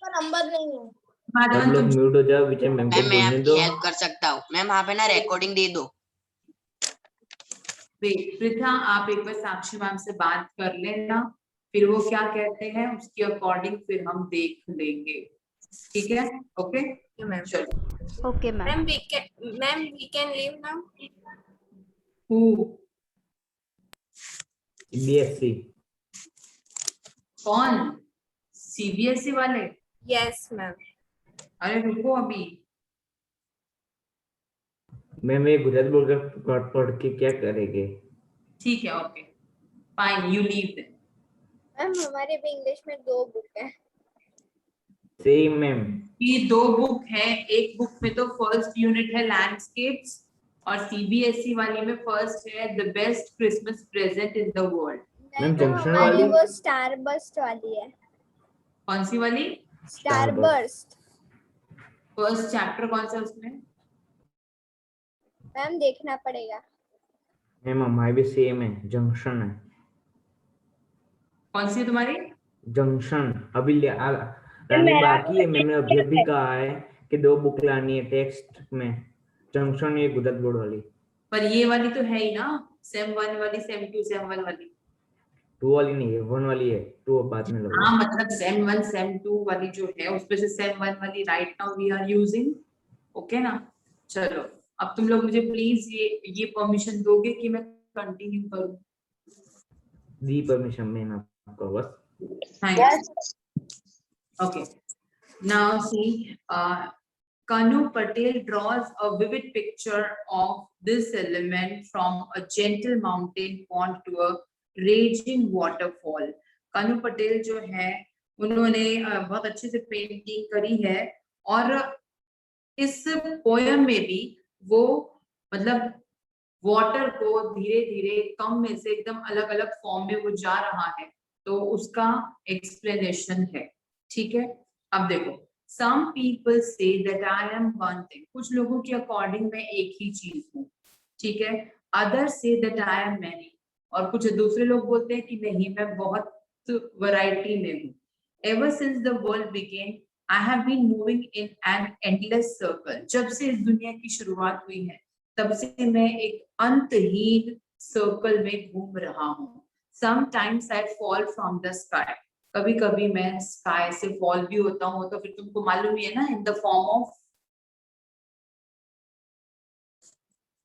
का नंबर नहीं है. सब माधवन लोग तुम. म्यूट हो जाओ, बीच में मैम को मैम मैं बोलने दो। आपकी हेल्प कर सकता हूँ मैम, आप है ना रिकॉर्डिंग दे दो. वेट प्रीता, आप एक बार साक्षी मैम से बात कर लेना, फिर वो क्या कहते हैं उसके अकॉर्डिंग फिर हम देख लेंगे. ठीक है? Okay ma'am. चलो. Okay ma'am. Ma'am, we can leave now. CBSE कौन? सीबीएसई वाले? Yes, ma'am. अरे रुको अभी. मैम ये गुजरात बोर्ड का पढ़ के क्या करेंगे? ठीक है, okay fine, you leave them. Ma'am हमारे भी इंग्लिश में 2 बुक है. Same ma'am. ये 2 बुक है, एक बुक में तो फर्स्ट यूनिट है लैंडस्केप्स और सीबीएसई वाली में फर्स्ट है the best Christmas present in the world. Ma'am junction वाली वो स्टार बर्स्ट वाली है. कौन सी वाली? Star burst. फर्स्ट चैप्टर कौन सा उसमें? मैम देखना पड़ेगा. मैम हमारी भी सेम है, जंक्शन है। कौन सी है तुम्हारी? जंक्शन अभी लानी बाकी है। मैंने अभी कहा है कि 2 बुक लानी है टेक्स्ट में, जंक्शन ये गुजरात बोर्ड वाली। पर ये वाली तो है ही ना, सेम 1 वाली, सेम 2, सेम 1 वाली. 2 वाली नहीं है, 1 वाली है, 2 बाद में लोगे। हाँ मतलब सेम 1 सेम 2 वाली जो है उसमें से सेम 1 वाली right now we are using. Okay ना? चलो अब तुम लोग मुझे प्लीज ये परमिशन दोगे कि मैं कंटिन्यू करूं? दी परमिशन मैम आपको बस। Thanks. Okay. Now see, Kanu Patel draws a vivid picture of this element from a gentle mountain pond to a raging waterfall. Kanu Patel जो है उन्होंने बहुत अच्छे से पेंटिंग करी है और इस पोयम में भी वो मतलब वाटर को धीरे धीरे कम में से एकदम अलग अलग फॉर्म में वो जा रहा है, तो उसका एक्सप्लेनेशन है. ठीक है, अब देखो, some people say that I am one thing. कुछ लोगों के अकॉर्डिंग मैं एक ही चीज हूँ. ठीक है, others say that I am many. और कुछ दूसरे लोग बोलते हैं कि नहीं मैं बहुत वैरायटी में हूँ. Ever since the world began, I have been moving in an endless circle. जब से इस दुनिया की शुरुआत हुई है तब से मैं एक अंतहीन सर्कल में घूम रहा हूँ. Sometimes I fall from the sky. कभी कभी मैं स्काई से फॉल भी होता हूँ, तो फिर तुमको मालूम ही है ना, इन द फॉर्म ऑफ,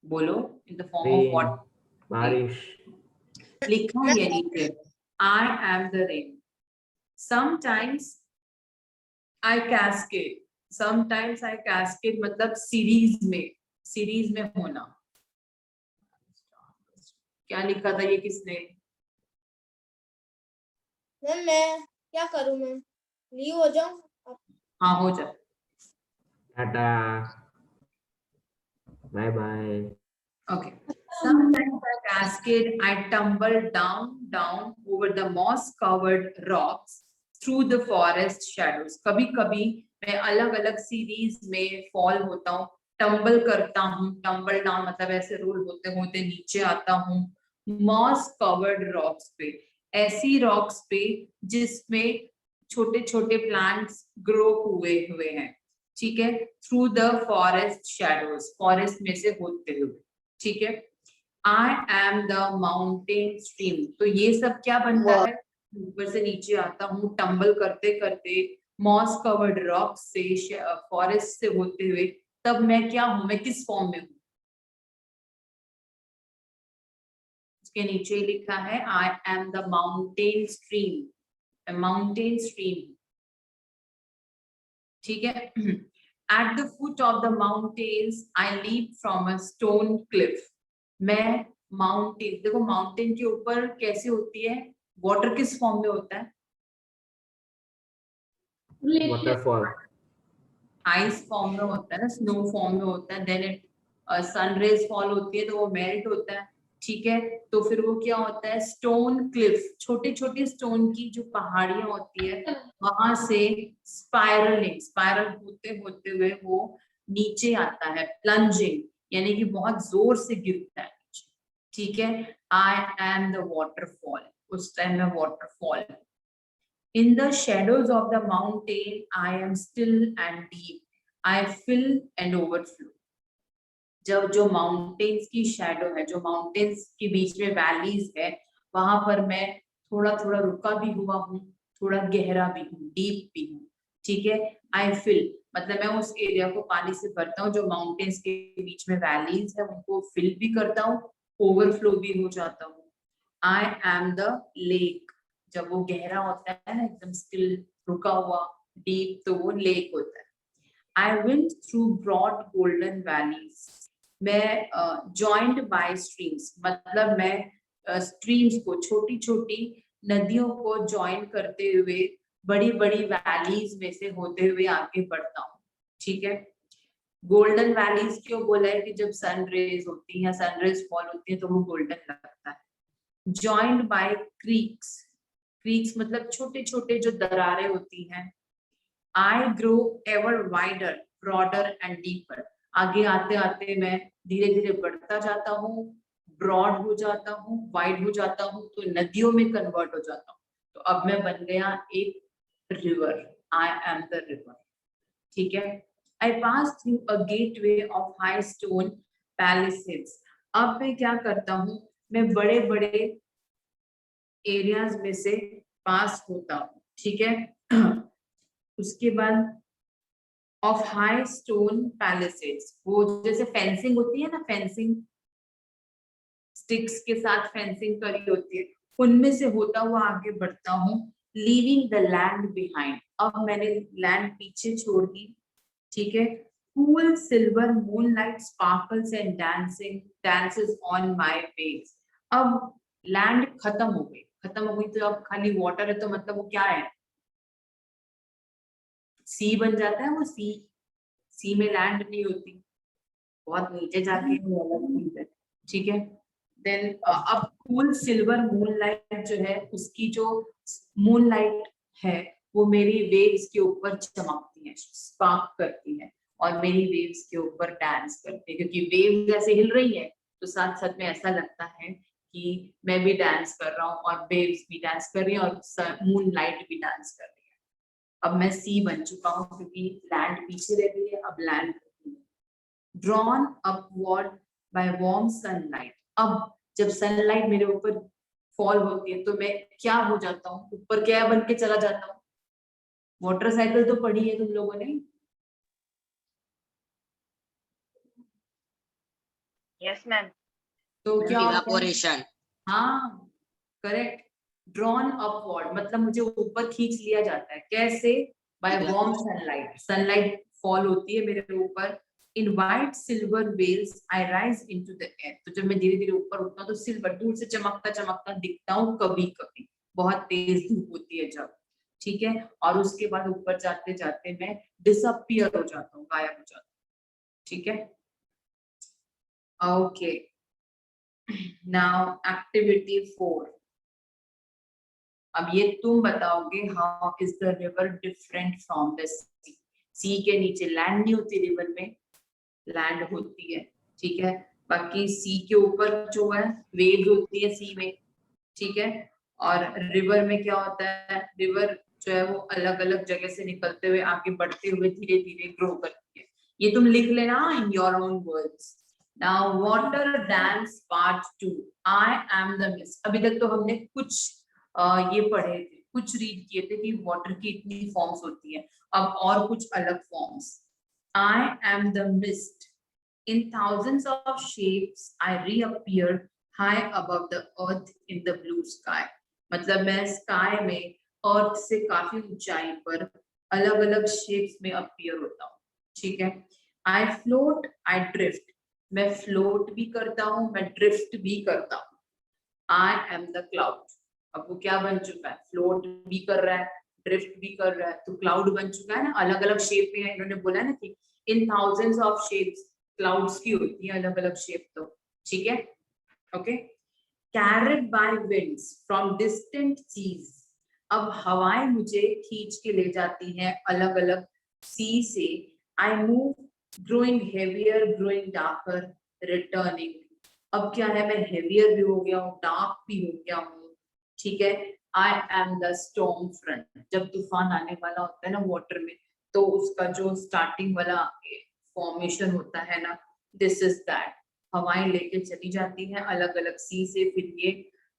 बोलो, in the form of rain, what? बारिश। लिखा है नीचे, I am the rain. Sometimes I cascade. Sometimes I cascade मतलब सीरीज में होना। क्या लिखा था ये किसने? मैम मैं क्या करूं मैम, लीव हो जाऊं? हाँ हो जाए। Tata, bye bye. Okay. Sometimes I cascade, I tumble down over the moss-covered rocks through the forest shadows. कभी-कभी मैं अलग-अलग सीरीज में फॉल होता हूँ, टम्बल करता हूँ, टम्बल डाउन मतलब ऐसे रोल होते होते नीचे आता हूँ, मॉस कवर्ड रॉक्स पे, ऐसी रॉक्स पे जिसमें छोटे-छोटे प्लांट्स ग्रो हुए हैं, ठीक है, through the forest shadows, forest में से होते हुए, ठीक है। I am the mountain stream, तो ये सब क्या बनता है, ऊपर से नीचे आता हूँ टम्बल करते करते मॉस कवर्ड रॉक से, फॉरेस्ट से होते हुए, तब मैं क्या हूं, मैं किस फॉर्म में हूँ? इसके नीचे लिखा है I am the mountain stream, a mountain stream, ठीक है। At the foot of the mountains I leap from a stone cliff. मैं माउंटेन, देखो माउंटेन के ऊपर कैसे होती है, वाटर किस फॉर्म में होता है? वाटरफॉल। आइस फॉर्म में होता है ना, स्नो फॉर्म में होता है, देन इट सनरेज फॉल होती है तो वो मेल्ट होता है, ठीक है। तो फिर वो क्या होता है, स्टोन क्लिफ, छोटे छोटे स्टोन की जो पहाड़ियां होती है, वहां से स्पाइरल होते होते हुए वो नीचे आता है, प्लंजिंग यानी कि बहुत जोर से गिरता है नीचे, ठीक है। आई एम द वाटरफॉल, उस टाइम में waterfall. In the shadows of the mountain, I am still and deep. I fill and overflow. जब जो माउंटेन्स की शैडो है, जो माउंटेन्स के बीच में वैलीज है, वहां पर मैं थोड़ा थोड़ा रुका भी हुआ हूँ, थोड़ा गहरा भी हूँ, डीप भी हूँ, ठीक है। आई फिल मतलब मैं उस एरिया को पानी से भरता हूँ, जो माउंटेन्स के बीच में वैलीज है उनको फिल भी करता हूँ, ओवरफ्लो भी हो जाता हूँ। आई एम द लेक, जब वो गहरा होता है ना, एकदम स्टिल रुका हुआ, डीप, तो वो लेक होता है। I went through broad golden valleys. मैं joined by streams, मतलब मैं streams को, छोटी छोटी नदियों को ज्वाइन करते हुए बड़ी बड़ी वैलीज में से होते हुए आगे बढ़ता हूँ, ठीक है। गोल्डन वैलीज क्यों बोला है कि जब सन रेज होती है, सनरेज फॉल होती है तो वो गोल्डन लगता है। Joined by creeks, क्रीक्स मतलब छोटे छोटे जो दरारें होती हैं। I grow ever wider, broader and deeper. आगे आते आते मैं धीरे धीरे बढ़ता जाता हूँ, ब्रॉड हो जाता हूँ, वाइड हो जाता हूँ, तो नदियों में कन्वर्ट हो जाता हूँ। तो अब मैं बन गया एक river, I am the river, ठीक है। I pass through a gateway of high stone palisades. अब मैं क्या करता हूँ, मैं बड़े बड़े एरियाज में से पास होता हूँ, ठीक है। उसके बाद ऑफ हाई स्टोन पैलेसेस, वो जैसे फेंसिंग होती है ना, फेंसिंग स्टिक्स के साथ फेंसिंग करी होती है, उनमें से होता हुआ आगे बढ़ता हूँ, लीविंग द लैंड बिहाइंड। अब मैंने लैंड पीछे छोड़ दी, ठीक है। Cool silver moonlight sparkles and dances on my waves. अब लैंड खत्म हो गई, तो अब खाली वाटर है, तो मतलब वो क्या है, सी बन जाता है वो, सी में लैंड नहीं होती, बहुत नीचे जाके वो अलग चीज है, ठीक है। देन अब कूल सिल्वर मूनलाइट जो है, उसकी जो मूनलाइट है वो मेरी वेव्स के ऊपर चमकती है, स्पार्क करती है, और मेरी वेव्स के ऊपर डांस करती है, क्योंकि वेव्स ऐसे हिल रही है तो साथ साथ में ऐसा लगता है कि मैं भी डांस कर रहा हूँ और वेव्स भी डांस कर रही है और मूनलाइट भी डांस कर रही है। अब मैं सी बन चुका हूँ, क्योंकि लैंड पीछे रह गई है, अब land drawn upward bye warm sunlight. अब जब सनलाइट मेरे ऊपर फॉल होती है तो मैं क्या हो जाता हूँ, ऊपर क्या बन के चला जाता हूँ? वाटर साइकिल तो पढ़ी है तुम लोगों ने? Yes ma'am. तो क्या होता है? इवापोरेशन। हाँ करेक्ट, ड्रॉन अपवर्ड मतलब मुझे ऊपर खींच लिया जाता है। कैसे? By warm sunlight, sunlight fall होती है मेरे ऊपर। In white silver veils I rise into the air, तो जब मैं धीरे धीरे ऊपर उठता हूँ तो सिल्वर दूर से चमकता चमकता दिखता हूँ कभी कभी, बहुत तेज धूप होती है जब, ठीक है। और उसके बाद ऊपर जाते जाते मैं डिसअपियर हो जाता हूँ, गायब हो जाता हूँ, ठीक है। Okay, now activity 4। अब ये तुम बताओगे how is the river different from the sea. Sea के नीचे लैंड नहीं होती, रिवर में लैंड होती है, ठीक है। बाकी सी के ऊपर जो है वेव होती है सी में, ठीक है। और रिवर में क्या होता है, रिवर जो है वो अलग अलग जगह से निकलते हुए आगे बढ़ते हुए धीरे धीरे ग्रो करती है। ये तुम लिख लेना in your own words. Now water dance part 2, I am the mist. अभी तक तो हमने कुछ ये पढ़े थे, कुछ रीड किए थे कि वाटर की इतनी फॉर्म्स होती है, अब और कुछ अलग forms. I am the mist, in thousands of shapes I reappear high above the earth in the blue sky। मतलब मैं स्काई में अर्थ से काफी ऊंचाई पर अलग अलग शेप्स में अपीयर होता हूँ, ठीक है। आई फ्लोट आई ड्रिफ्ट, मैं फ्लोट भी करता हूँ, मैं ड्रिफ्ट भी करता हूँ। आई एम द क्लाउड, अब वो क्या बन चुका है, फ्लोट भी कर रहा है, ड्रिफ्ट भी कर रहा है, तो क्लाउड बन चुका है ना। अलग अलग शेप में इन्होंने बोला ना कि in thousands of shapes, clouds की होती है अलग अलग शेप, तो ठीक है। Okay, carried by winds from distant seas, अब हवाएं मुझे खींच के ले जाती हैं अलग अलग सी से। I move growing heavier growing darker returning, अब क्या है, मैं हेवियर भी हो गया हूँ, डार्क भी हो गया हूँ, ठीक है। आई एम द स्टॉर्म फ्रंट, जब तूफान आने वाला होता है ना वाटर में, तो उसका जो स्टार्टिंग वाला फॉर्मेशन होता है ना, दिस इज दैट। हवाएं लेके चली जाती हैं अलग अलग सी से, फिर ये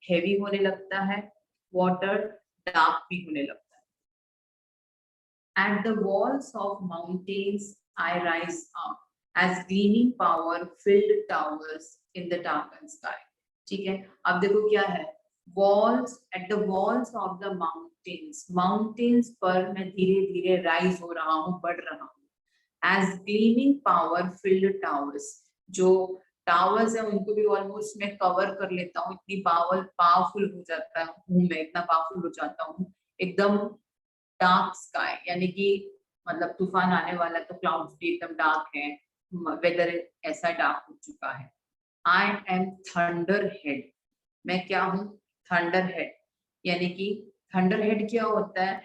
हेवी होने लगता है, वाटर डार्क भी होने लगता है। At the walls of mountains I rise up as gleaming power filled towers in the darken sky, ठीक है। अब देखो क्या है, walls, at the walls of the mountains, mountains पर मैं धीरे धीरे राइज हो रहा हूँ, बढ़ रहा हूँ। As gleaming power filled towers, जो टावर्स है उनको भी ऑलमोस्ट मैं कवर कर लेता हूँ, इतनी पावरफुल हो जाता हूँ मैं, इतना पावरफुल हो जाता हूँ एकदम। डार्क स्काई, यानी कि मतलब तूफान आने वाला तो क्लाउड्स भी एकदम डार्क है, वेदर ऐसा डार्क हो चुका है। आई एम थंडर हेड, मैं क्या हूँ, थंडर हेड, यानी कि थंडर हेड क्या होता है,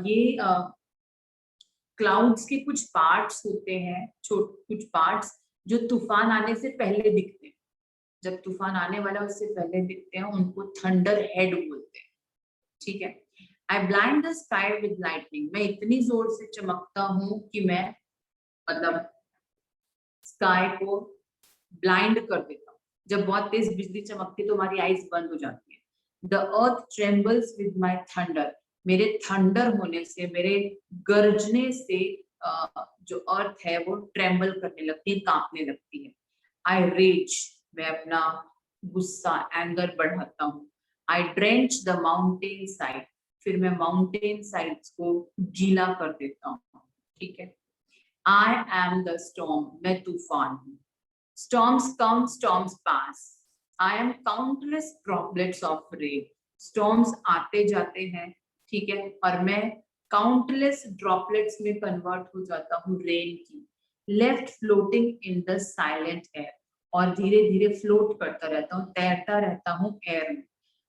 ये क्लाउड्स के कुछ पार्ट्स होते हैं, कुछ पार्ट्स जो तूफान आने से पहले दिखते हैं, जब तूफान आने वाला उससे पहले दिखते हैं, उनको थंडर हेड बोलते हैं, ठीक है। I blind the sky with lightning, मैं इतनी जोर से चमकता हूँ कि मैं मतलब स्काई को ब्लाइंड कर देता हूँ। जब बहुत तेज बिजली चमकती है तो हमारी आईज बंद हो जाती है। The earth trembles with my thunder, मेरे थंडर होने से, मेरे गरजने से जो अर्थ है वो ट्रेम्बल करने लगती है, कांपने लगती है। आई रेज, मैं अपना गुस्सा, एंगर बढ़ाता हूँ। आई ड्रेंच द माउंटेन साइड, फिर मैं माउंटेन साइड्स को गीला कर देता हूँ, ठीक है। आई एम द स्टॉर्म, मैं तूफान हूँ। Storms come, storms pass. I am countless droplets of rain. Storms आते जाते हैं, ठीक है, और मैं countless droplets में convert हो जाता हूँ rain की। Left floating in the silent air, और धीरे धीरे float करता रहता हूँ, तैरता रहता हूँ air में।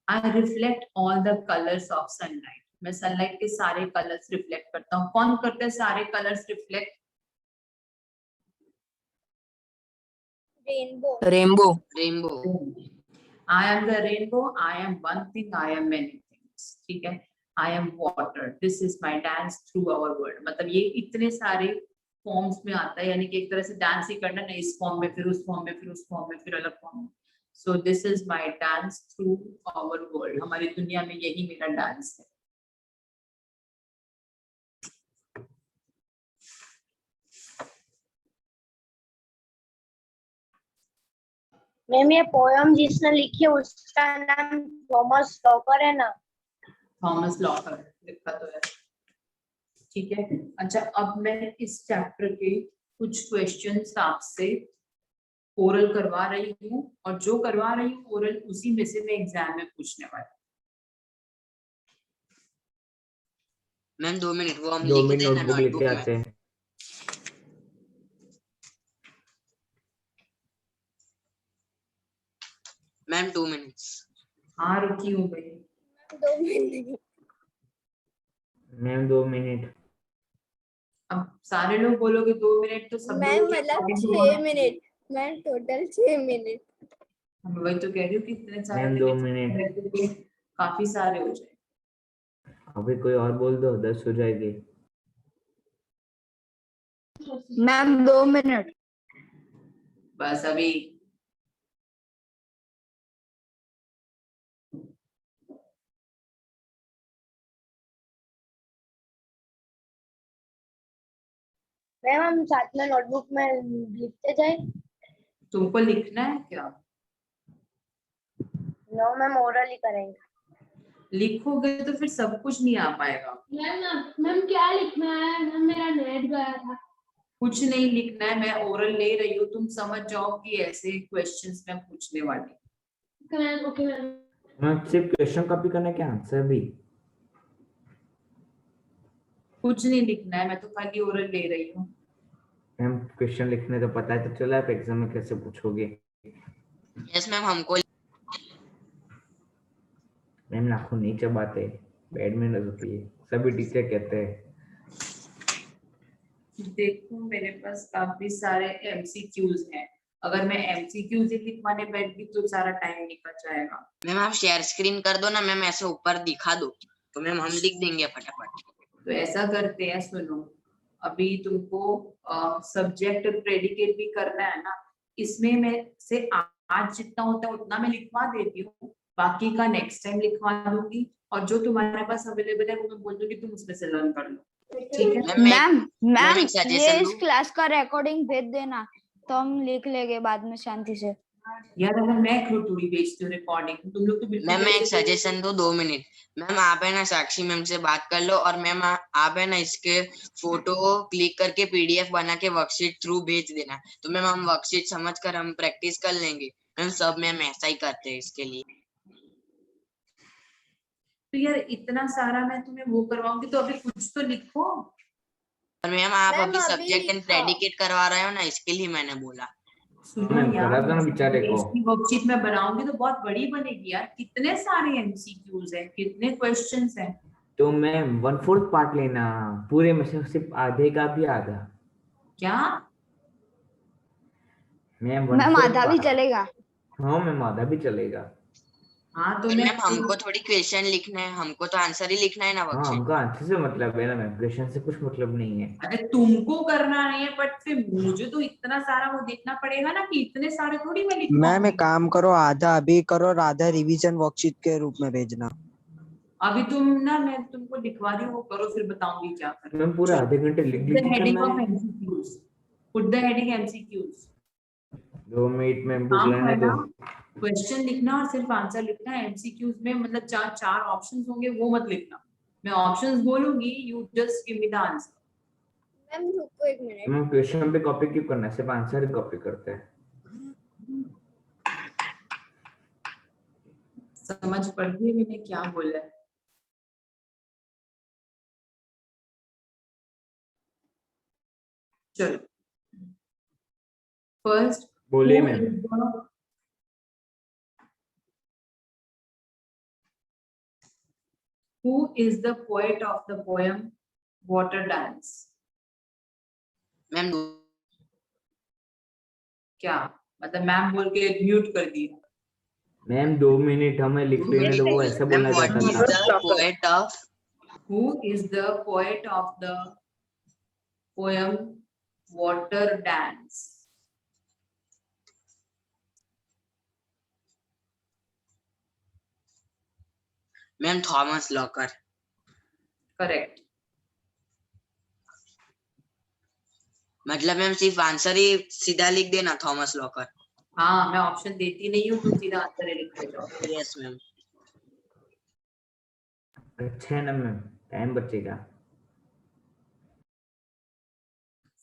I reflect all the colors of sunlight. मैं sunlight के सारे colors reflect करता हूँ। कौन करता है सारे colors reflect? Rainbow. Rainbow. Rainbow. I am the rainbow, I am one thing, I am many things, ठीक है। I am water, this is my dance through our world। मतलब ये इतने सारे फॉर्म्स में आता है, यानी कि एक तरह से डांस ही करना ना, इस फॉर्म में फिर उस फॉर्म में फिर उस फॉर्म में फिर अलग फॉर्म में। So this is my dance through our world. हमारी दुनिया में यही मेरा डांस है. मैम ये पोयम जिसने लिखी है उसका नाम थॉमस लॉकर है ना? थॉमस लॉकर लिखा तो है. ठीक है. अच्छा, अब मैं इस चैप्टर के कुछ क्वेश्चंस आपसे ओरल करवा रही हूँ, और जो करवा रही हूँ ओरल उसी में से मैं एग्जाम में पूछने वाली. मैम 2 मिनट, वो हम 2 लिख मिनट देना नोटबुक नोटबुक लेके में. आते हैं. Ma'am 2 minutes. हाँ, रुकी हूँ भाई. 2 मिनट. Ma'am 2 minute. अब सारे लोग बोलोगे 2 मिनट तो सब मैं लोग मतलब 6 मिनट. मैं टोटल 6 मिनट. वही तो कह रही हूँ कि इतने सारे मैम 2 मिनट. काफी सारे हो जाए. अभी कोई और बोल दो, 10 हो जाएगी. Ma'am 2 minute. बस अभी मैम हम साथ में नोटबुक में लिखते जाए? तुमको लिखना है क्या? नो मैम, ओरल ही करेंगे. लिखोगे तो फिर सब कुछ नहीं आ पाएगा. मैम क्या लिखना है? मैम मेरा नेट गया था. कुछ नहीं लिखना है, मैं ओरल ले रही हूँ, तुम समझ जाओ कि ऐसे क्वेश्चंस मैं पूछने वाली हूँ. Ma'am okay ma'am. मैम सिर्फ क्वेश्चन कॉपी करने के आंसर भी? कुछ नहीं लिखना है, मैं तो खाली ओरल ले रही हूँ. मैम क्वेश्चन लिखने तो पता है तो चला, आप एग्जाम में कैसे पूछोगे? यस मैम, हमको मैम नाखून नहीं चबाते, बेड में न सोइए, सभी टीचर कहते हैं. देखो मेरे पास काफी सारे एमसीक्यूज हैं. अगर मैं एमसीक्यूज ही लिखवाने बैठ गई तो सारा टाइम निकल जाएगा. मैम आप शेयर स्क्रीन कर दो ना मैम, ऐसे ऊपर दिखा दो तो मैम हम लिख देंगे फटाफट. तो ऐसा करते हैं, सुनो, अभी तुमको सब्जेक्ट और प्रेडिकेट भी करना है ना. इसमें मैं से आज जितना होता है उतना मैं लिखवा देती हूँ, बाकी का नेक्स्ट टाइम लिखवा दूंगी, और जो तुम्हारे पास अवेलेबल है वो मैं बोल दूंगी तुम उसमें से लर्न कर लो. ठीक है. मैम मैम एक ये सजेशन इस दूं? क्लास का रिकॉर्डिंग भेज देना तो हम लिख लेंगे बाद में शांति से. यार अगर मैं क्यों थोड़ी भेजती हूँ रिकॉर्डिंग, तुम लोग तो बिल्कुल मैम मैं एक ऐसे- सजेशन दूं, 2 मिनट. मैम आप है ना साक्षी मैम से बात कर लो, और मैम आप है ना इसके फोटो क्लिक करके पीडीएफ बना के वर्कशीट थ्रू भेज देना, तो मैम हम वर्कशीट समझकर हम प्रैक्टिस कर लेंगे. मैम सब मैम ऐसा ही करते हैं इसके लिए. तो यार इतना सारा मैं तुम्हें वो करवाऊंगी तो अभी कुछ तो लिखो. और मैम आप मैम, अभी अभी सब्जेक्ट एंड लिखो. प्रेडिकेट करवा रहे हो ना, इसके लिए मैंने बोला. सुनो मैम यार, करा दो ना बेचारे को. इसकी वर्कशीट में बनाऊंगी तो बहुत बड़ी बनेगी यार. कितने सारे एमसीक्यूज हैं, कितने क्वेश्चंस हैं. तो मैम 1/4 पार्ट लेना, पूरे में से सिर्फ आधे का भी आधा. क्या? मैम मैम 1/4 आधा भी पार्ट. चलेगा. हाँ मैम आधा भी चलेगा. हाँ तो पर मैं मैम हमको थोड़ी क्वेश्चन लिखना है, हमको तो आंसर ही लिखना है ना हाँ वर्कशीट. हमको आंसर से मतलब है ना मैम, क्वेश्चन से कुछ मतलब नहीं है. अरे तुमको करना नहीं है, बट फिर मुझे तो इतना सारा वो देखना पड़ेगा ना कि इतने सारे थोड़ी मैं लिखूंगी. मैम एक काम करो, आधा अभी करो और आधा रिवीजन वर्कशीट के रूप में भेजना. अभी तुम ना, मैं तुमको लिखवा रही हूँ, वो करो फिर बताऊंगी क्या करना. मैम पूरा आधे घंटे लिख Put लिख the के heading करना of है. MCQs. Put the heading MCQs. 2 minute में बुक काम लेने दो. करना, क्वेश्चन लिखना और सिर्फ आंसर लिखना है. एमसीक्यूज में मतलब चार ऑप्शंस होंगे, वो मत लिखना. मैं ऑप्शंस बोलूंगी, you just give me the answer. Ma'am रुको 1 मिनट. मैम क्वेश्चन पे कॉपी क्यों करना है, सिर्फ आंसर ही कॉपी करते हैं. समझ पड़ रही है मैंने क्या बोला है? चलो फर्स्ट बोलिए ma'am. Who is the poet of the poem Water Dance? Ma'am क्या मतलब मैम बोल के म्यूट कर दिया? मैम 2 मिनट हमें लिख लेने दो, वो ऐसा बोलना what चाहता is था. the poet of Who is the poet of the poem Water Dance? Ma'am Thomas locker. Correct. मतलब मैम सिर्फ आंसर ही सीधा लिख देना, थॉमस लॉकर। हाँ, मैं ऑप्शन देती नहीं हूँ, तुम सीधा आंसर ही लिख के जाओ। Yes ma'am. अच्छा है ना मैम, टाइम बचेगा।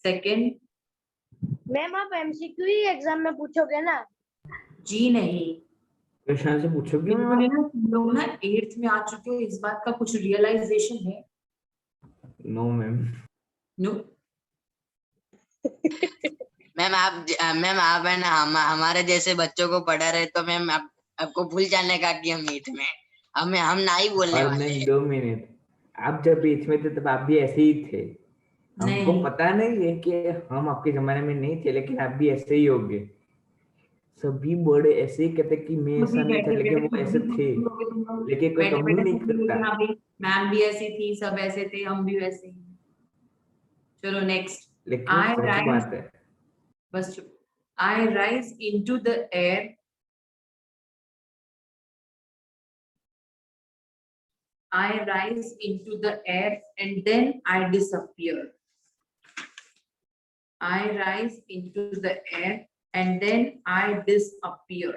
सेकंड। मैम आप एमसीक्यू ही एग्जाम में पूछोगे ना? जी नहीं, क्वेश्चन से पूछोगे मैम बिल्कुल आप? ना, तुम लोग ना 8th में आ चुके हो, इस बात का कुछ रियलाइजेशन है? No ma'am. नो। मैम आप है ना, हमारे जैसे बच्चों को पढ़ा रहे तो मैम आपको भूल जाने का कि हम 8th में, हम ना ही बोलने और वाले मैम हैं। 2 मिनट, आप जब 8th में थे तब आप भी ऐसे ही थे। हमको नहीं, पता नहीं है कि हम आपके जमाने में नहीं थे, लेकिन आप भी ऐसे ही होगे। सभी बड़े ऐसे ही कहते कि मैं खुद ऐसा ही नहीं था, बैठे लेकिन बैठे वो खुद ऐसे भी खुद थे, ही होगे तुम लोग, लेकिन कोई बैठे कबूल बैठे नहीं खुद भी करता। होगे, हाँ भाई मैम भी ऐसी थी, सब ऐसे थे, हम भी वैसे ही। चलो नेक्स्ट। लेकिन वो आई सच राइज, बात है। बस चुप। आई rise into the air, I rise into the air and then I disappear. I rise into the air and then I disappear.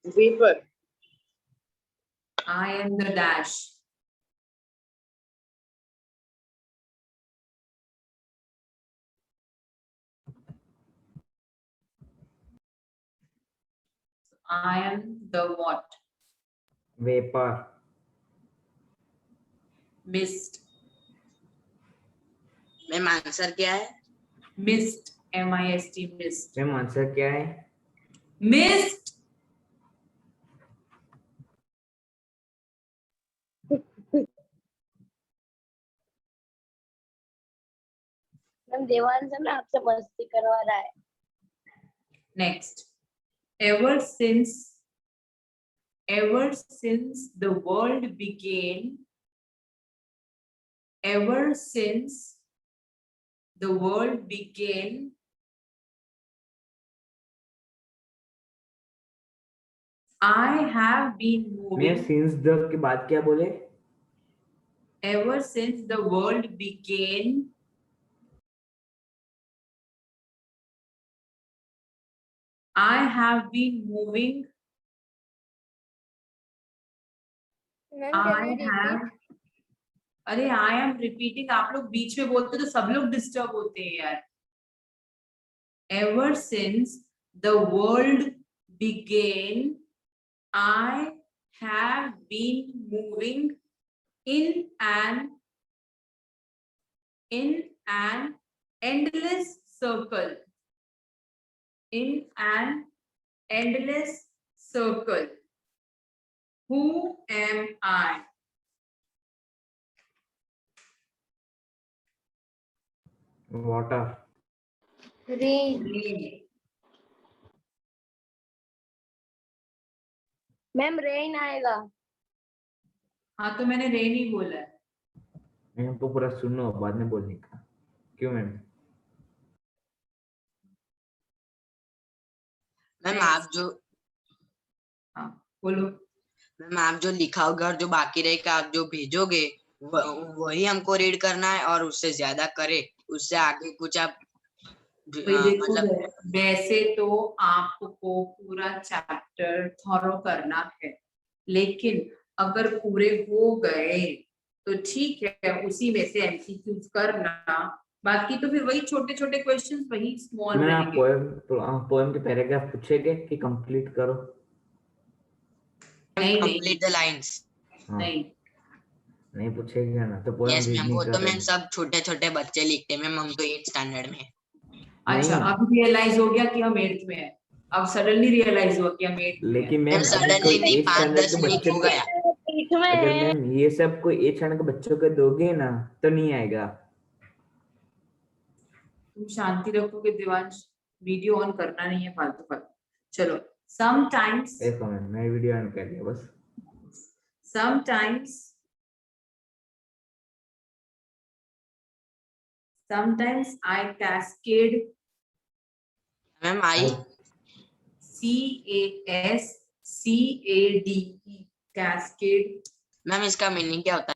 Vapor. I am the dash. I am the what? Vapour. Mist. Ma'am answer क्या है? Mist. M-I-S-T. Mist. Ma'am answer क्या है? Mist. मैम देवांश ना आपसे मस्ती करवा रहा है। Next. Ever since the world began, ever since the world began, I have been मैं moving. सिंस द के बाद क्या बोले? Ever since the world began, I have been moving. I have. अरे I am repeating, आप लोग बीच में बोलते तो सब लोग डिस्टर्ब होते हैं यार। Ever since the world began, I have been moving in an endless circle. In an endless circle. Who am I? Water. Rain. Ma'am rain आएगा। हाँ तो मैंने रेन ही बोला है। मैम तो पूरा सुनो, बाद में बोलने का। क्यों मैम? Ma'am Next. आप जो हाँ बोलो। मैम आप जो लिखा होगा और जो बाकी रहेगा आप जो भेजोगे वही हमको रीड करना है, और उससे ज्यादा करे, उससे आगे कुछ आप भाई देखो, मतलब वैसे तो आपको पूरा चैप्टर थॉरो करना है, लेकिन अगर पूरे हो गए तो ठीक है, उसी में से एमसीक्यूज करना, बाकी तो फिर वही छोटे छोटे क्वेश्चंस वही स्मॉल मैं आप रहेंगे। पोएम के पैराग्राफ पूछेंगे कि कंप्लीट करो? नहीं कंप्लीट द लाइंस। नहीं नहीं पूछेगा ना तो पोएम यस रीड मैम, नहीं वो कर तो रहे मैम सब छोटे छोटे बच्चे लिखते हैं मैम, हम तो 8th स्टैंडर्ड में। अच्छा, नहीं। अब रियलाइज हो गया कि हम 8th में है, अब सडनली रियलाइज हुआ कि हम 8th में है। लेकिन मैम मैम अगर सडनली कोई नहीं, 8th स्टैंडर्ड 5-10 के वीक बच्चे हो को, गया। अगर मैम ये सब कोई 8th स्टैंडर्ड के बच्चों को दोगे ना तो नहीं आएगा। तुम शांति रखोगे दिवांश, वीडियो ऑन करना नहीं है फालतू फालतू। चलो, समटाइम्स देखो मैम, मैं वीडियो ऑन कर दिया बस। sometimes I cascade. Ma'am I CASCADE. cascade, ma'am इसका मीनिंग क्या होता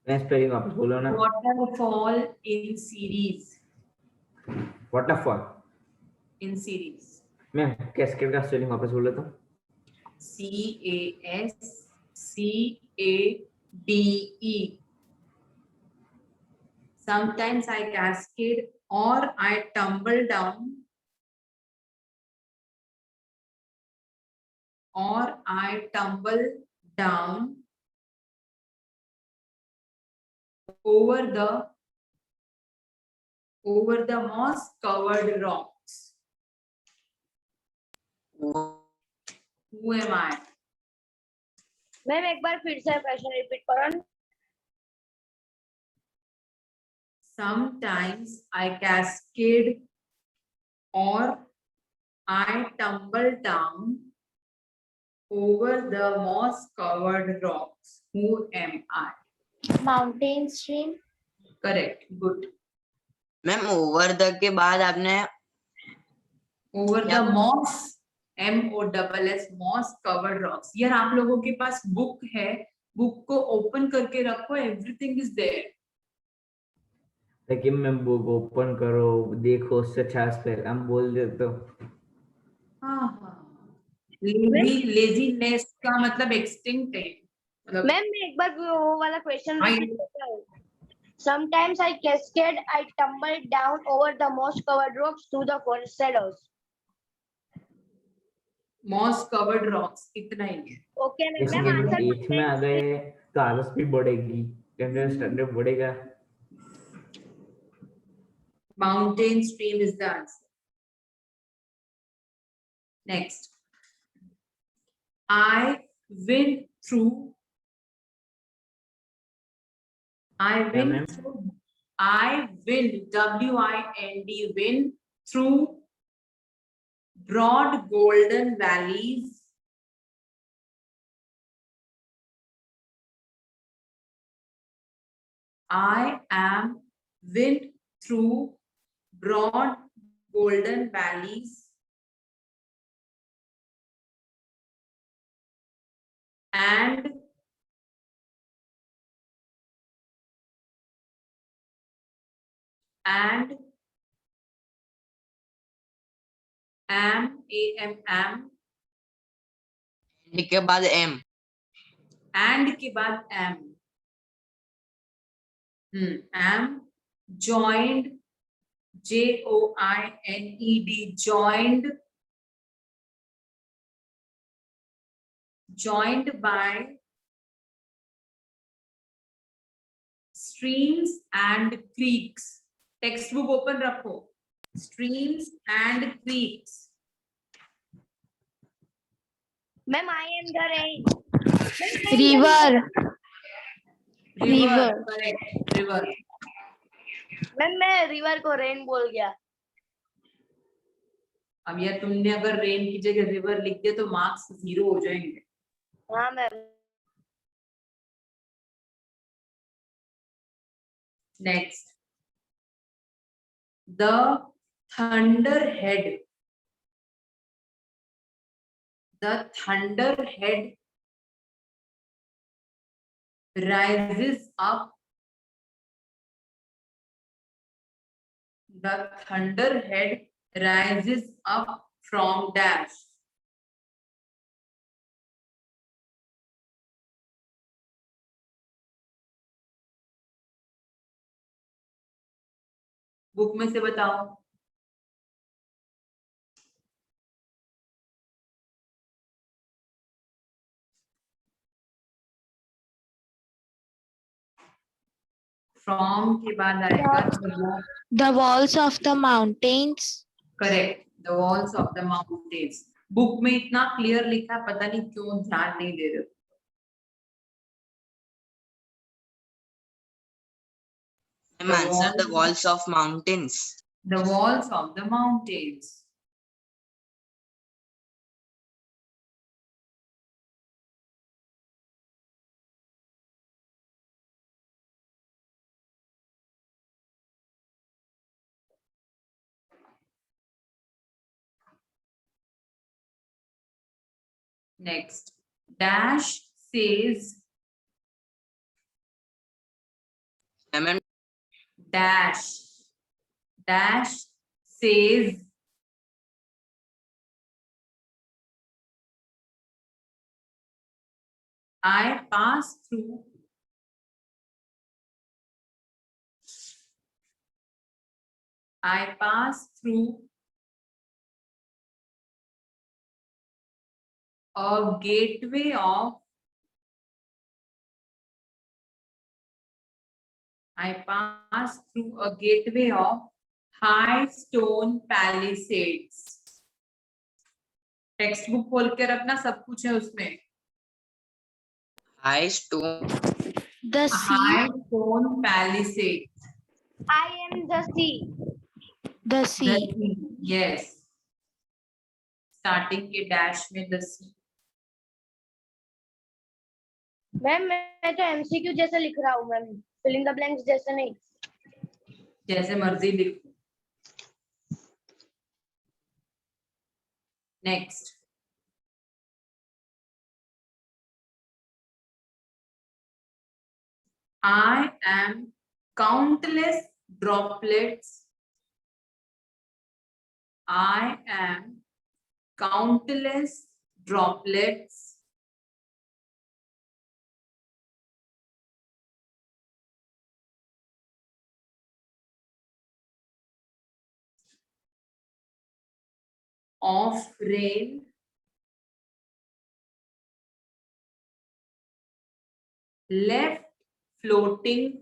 मैं स्पेलिंग वापस बोलो ना. waterfall in series. Waterfall. In series. मैं कैस्केड का स्पेलिंग वापस बोलो तो. CASCADE. Sometimes I cascade or I tumble down, over the moss covered rocks. Who am I? Ma'am एक बार फिर से क्वेश्चन रिपीट करो. Sometimes I cascade or I tumble down over the moss covered rocks. Who am I? Mountain stream. Correct. Good. Ma'am over the के बाद आपने Over the moss, MOSS, moss covered rocks. यार आप लोगों के पास बुक है, बुक को ओपन करके रखो, एवरीथिंग इज देयर. लेकिन मैं बुक ओपन करो देखो उससे अच्छा स्पेल हम बोल दे तो. हाँ लेजीनेस का मतलब एक्सटिंक्ट है. मतलब मैम मैं एक बार वो वाला क्वेश्चन I- रिपीट करता हूँ. Sometimes I cascade, I tumble down over the moss covered rocks to the forest shadows. moss covered rocks इतना ही है. ओके जैसे मैम कि आंसर. 8th में आ गए तो आदत भी बढ़ेगी, स्टैंडर्ड बढ़ेगा. Mountain stream is the answer. Next. I win through. ma'am? I win, WIND, win through broad golden valleys. I am win through broad golden valleys and am के बाद एम and के बाद am joined, JOINED, joined by streams and creeks. Textbook open रखो. Streams and creeks. Ma'am I am the rain. River. River. Correct. River. Ma'am मैं रिवर को रेन बोल गया. अब यार तुमने अगर रेन की जगह रिवर लिख दिया तो मार्क्स 0 हो जाएंगे. हाँ ma'am. Next. The thunderhead. The thunderhead rises up. The thunderhead rises up from dash. Book में से बताओ. From के बाद आएगा The walls of the mountains. Correct. The walls of the mountains. Book में इतना क्लियर लिखा है, पता नहीं क्यों ध्यान नहीं दे रहे हो. Answer the walls of mountains. The walls of the mountains. Next. dash says Ma'am, dash says I pass through a gateway of high stone palisades. Text book खोल के रखना, सब कुछ है उसमें. high stone. The sea. High stone palisades. I am the sea. The The sea. sea. Yes. Starting के डैश में the sea. मैम मैं तो एमसीक्यू जैसा लिख रहा हूँ मैम, फिलिंग द ब्लैंक्स जैसा नहीं. जैसे मर्जी लिख. Next. I am countless droplets. I am countless droplets of rain left floating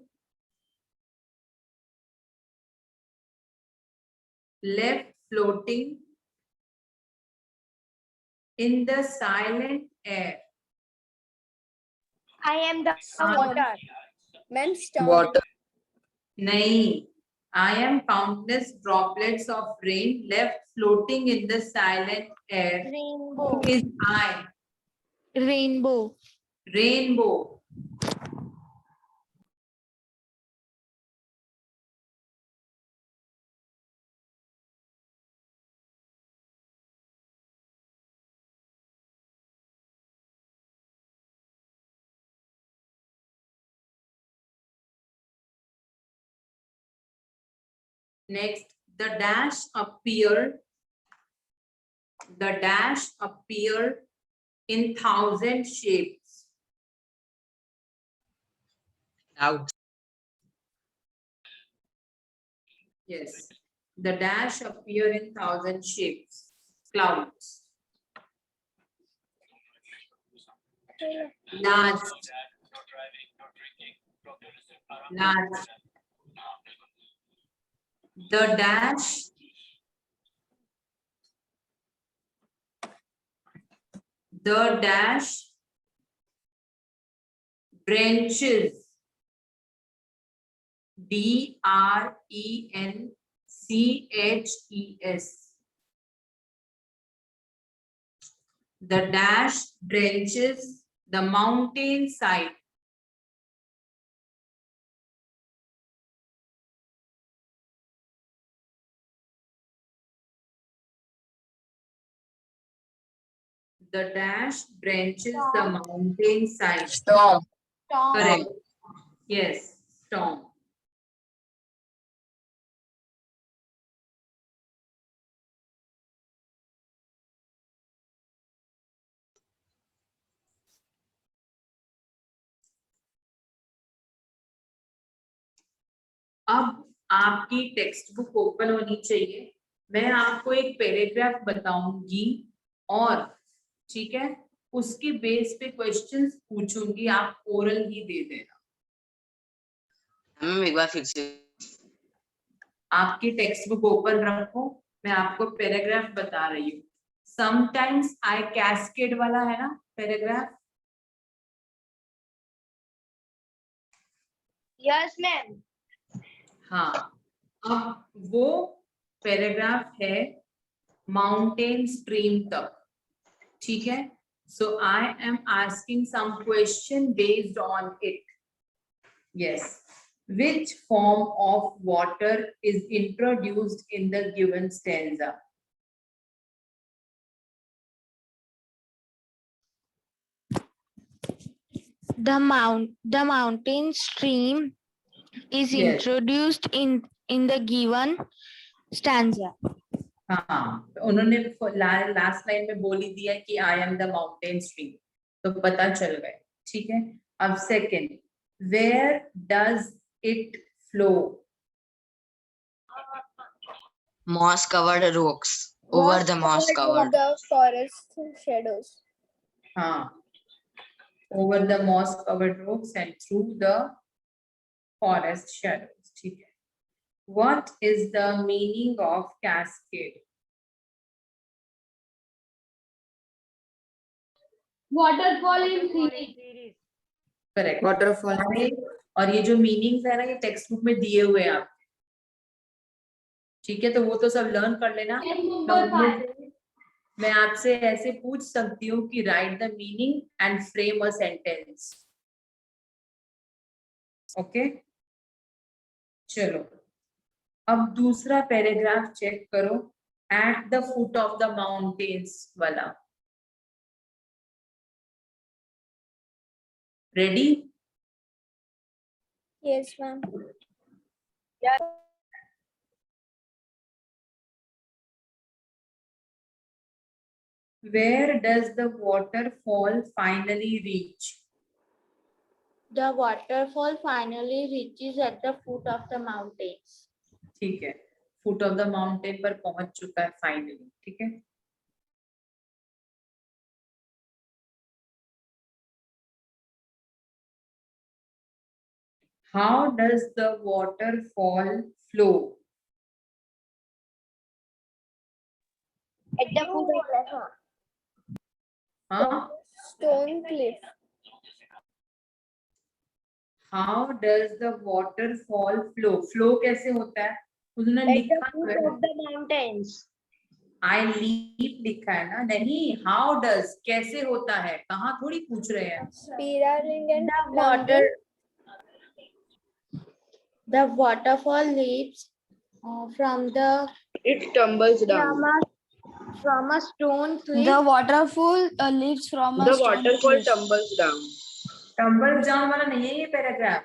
in the silent air. I am the water. Ma'am stop. Water. नहीं. I am countless droplets of rain left floating in the silent air. Rainbow. Who is I? Rainbow. Rainbow. Next, the dash appear in 1,000 shapes. Clouds. Yes, the dash appear in 1,000 shapes. Clouds. Last. The dash branches. DRENCHES. The dash branches the mountain side. The dash branches the mountain side. Storm. Correct. Yes, storm. अब आपकी टेक्स्ट बुक ओपन होनी चाहिए. मैं आपको एक पैराग्राफ बताऊंगी और ठीक है, उसके बेस पे क्वेश्चंस पूछूंगी, आप ओरल ही दे देना. मैम एक बार फिर से. आपकी टेक्स्ट बुक ओपन रखो, मैं आपको पैराग्राफ बता रही हूँ. समटाइम्स आई कैस्केड वाला है ना पैराग्राफ. Yes ma'am. हाँ, अब वो पैराग्राफ है माउंटेन स्ट्रीम तक. ठीक है, so I am asking some question based on it. Yes, which form of water is introduced in the given stanza? The mountain stream is Yes. introduced in the given stanza. हाँ, उन्होंने लास्ट लाइन में बोल ही दिया कि I am the mountain stream, तो पता चल गए। ठीक है, अब second, where does it flow? Moss covered rocks. Over the moss covered. The forest shadows. हाँ, over the moss covered rocks and through the forest shadows. ठीक है, what is the meaning of cascade? waterfall in series. Correct, Waterfall. और ये जो मीनिंग्स है ना, ये टेक्स्ट बुक में दिए हुए हैं आप। ठीक है, तो वो तो सब लर्न कर लेना। मैं आपसे ऐसे पूछ सकती हूँ कि right the meaning and frame a sentence. Okay, चलो अब दूसरा पैराग्राफ चेक करो, at the foot of the mountains वाला। Ready? Yes, ma'am. Where does the waterfall finally reach? The waterfall finally reaches at the foot of the mountains. ठीक है, फुट ऑफ द माउंटेन पर पहुंच चुका है फाइनली। ठीक है, how does the waterfall flow? At the foot of the हाँ, Stone cliff. how does the waterfall flow? Flow कैसे होता है? उन्होंने at the लिखा foot of the mountains. I leap लिखा है ना, नहीं हाउ डज कैसे होता है, कहाँ थोड़ी पूछ रहे हैं। Spiraling and The waterfall leaps from the It tumbles down. from a stone cliff. The waterfall leaves from a The stone waterfall cliff. tumbles down. Tumble down वाला नहीं है ये पैराग्राफ,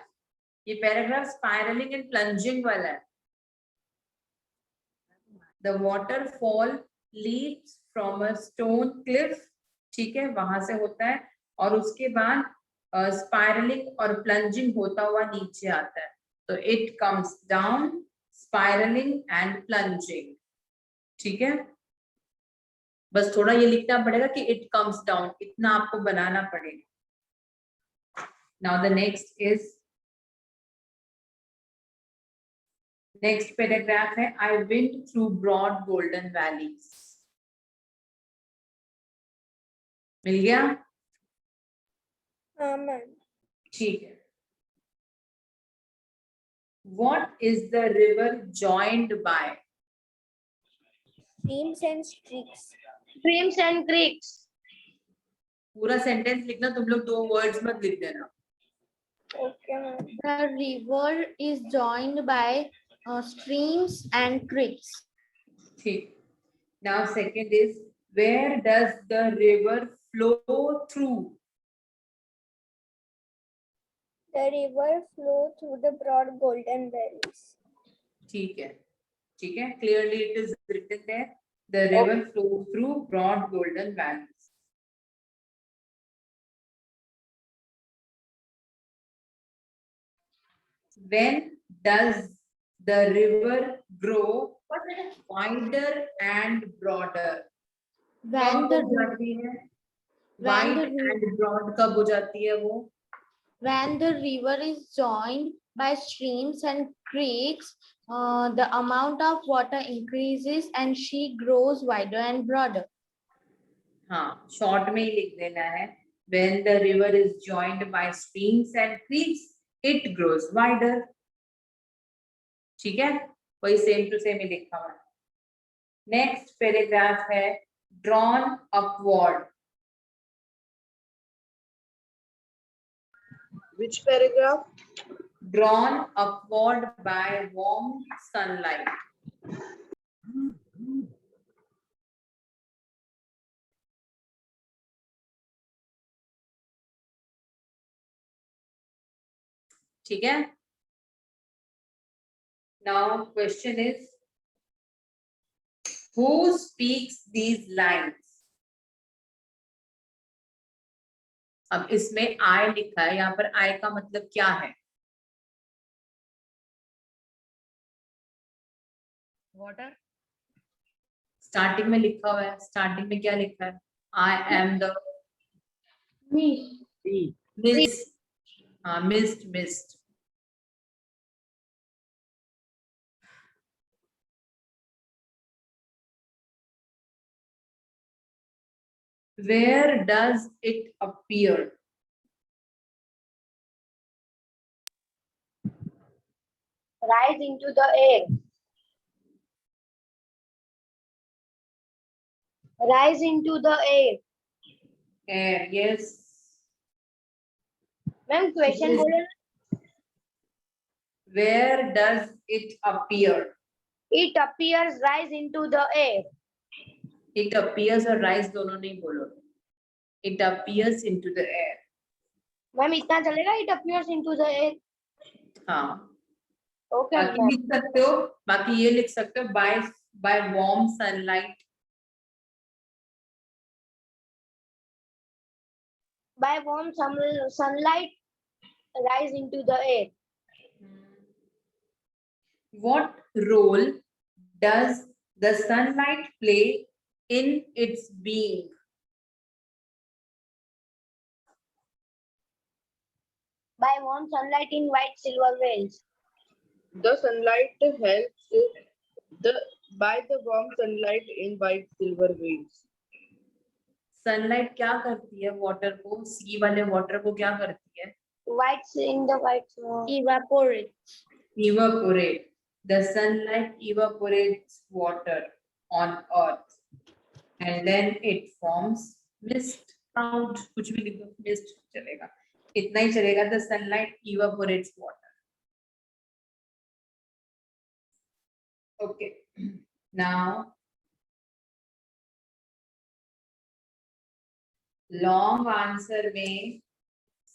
ये पैराग्राफ स्पाइरलिंग एंड प्लंजिंग वाला है। The waterfall leaps from a stone cliff, ठीक है, वहां से होता है, और उसके बाद स्पाइरलिंग और प्लंजिंग होता हुआ नीचे आता है। तो it comes down, spiralling and plunging. ठीक है, बस थोड़ा ये लिखना पड़ेगा कि इट कम्स डाउन, इतना आपको बनाना पड़ेगा। Now the next is, next paragraph है, I went through broad golden valleys. मिल गया? हाँ मैम। ठीक है। What is the river joined by? Streams and streaks. Streams and creeks. पूरा सेंटेंस लिखना, तुम लोग 2 वर्ड्स मत लिख देना। Okay, ma'am. The river is joined by streams and creeks. ठीक, now second is, where does the river flow through? The river flows through the broad golden valleys. ठीक है, ठीक है, clearly it is written there, the river flows through broad golden valleys. When does the river grow wider and broader? When the wide and broad कब हो जाती है वो? When the river is joined by streams and creeks, the amount of water increases and she grows wider and broader. हाँ, शॉर्ट में ही लिख देना है, when the river is joined by streams and creeks, it grows wider. ठीक है, वही सेम टू सेम ही लिखा हुआ है। नेक्स्ट पैराग्राफ है, drawn upward. Which paragraph? Drawn upward by warm sunlight. ठीक है. Now question is, who speaks these lines? अब इसमें I लिखा है, यहाँ पर I का मतलब क्या है? वाटर. स्टार्टिंग में लिखा हुआ है, स्टार्टिंग में क्या लिखा है? I am the mist. हाँ, mist. Where does it appear? Rise into the air. Rise into the air. Air, yes. Ma'am question Yes. बोलो. Where does it appear? It appears rise into the air. It appears और rise दोनों नहीं बोलो. It appears into the air. Ma'am इतना चलेगा? It appears into the air. हाँ. Okay. बाकी लिख सकते हो, बाकी ये लिख सकते हो by warm sunlight. By warm sunlight rise into the air. What role does the sunlight play in its being? By warm sunlight in white silver veils. The sunlight helps by the warm sunlight in white silver veils. Sunlight क्या करती है वाटर को, सी वाले वाटर को क्या करती है? White in the white evaporate. Evaporate. The sunlight evaporates water on earth and then it forms mist, cloud, कुछ भी लिखो, mist चलेगा, इतना ही चलेगा. The sunlight evaporates water. Okay. Now long answer में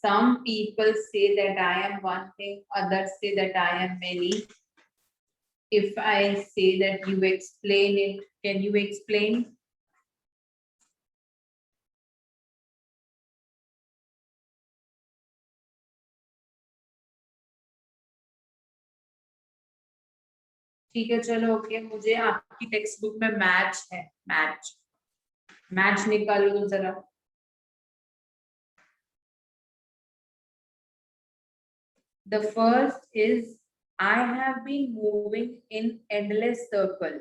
some people say that I am one thing, others say that I am many. If I say that you explain it, can you explain? ठीक है, चलो ओके. मुझे आपकी टेक्स्ट बुक में मैच है, मैच निकालो जरा. The first is I have been moving in endless circle.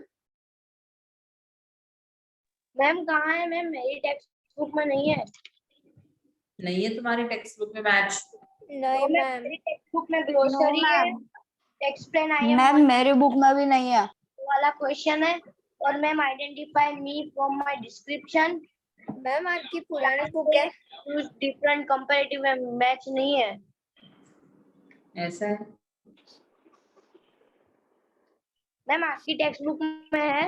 Ma'am कहाँ है? मैम मेरी टेक्स्ट बुक में नहीं है. नहीं है तुम्हारी टेक्स्ट बुक में मैच? नहीं मैम. मेरी टेक्स्ट बुक में ग्लोसरी है, एक्सप्लेन आई है. मैम मेरी बुक में भी नहीं है. वाला क्वेश्चन है. और ma'am identify me from my description. Ma'am आपकी पुरानी बुक है, डिफरेंट कंपैरेटिव में मैच नहीं है. ऐसा है? मैम आपकी टेक्स्ट बुक में है.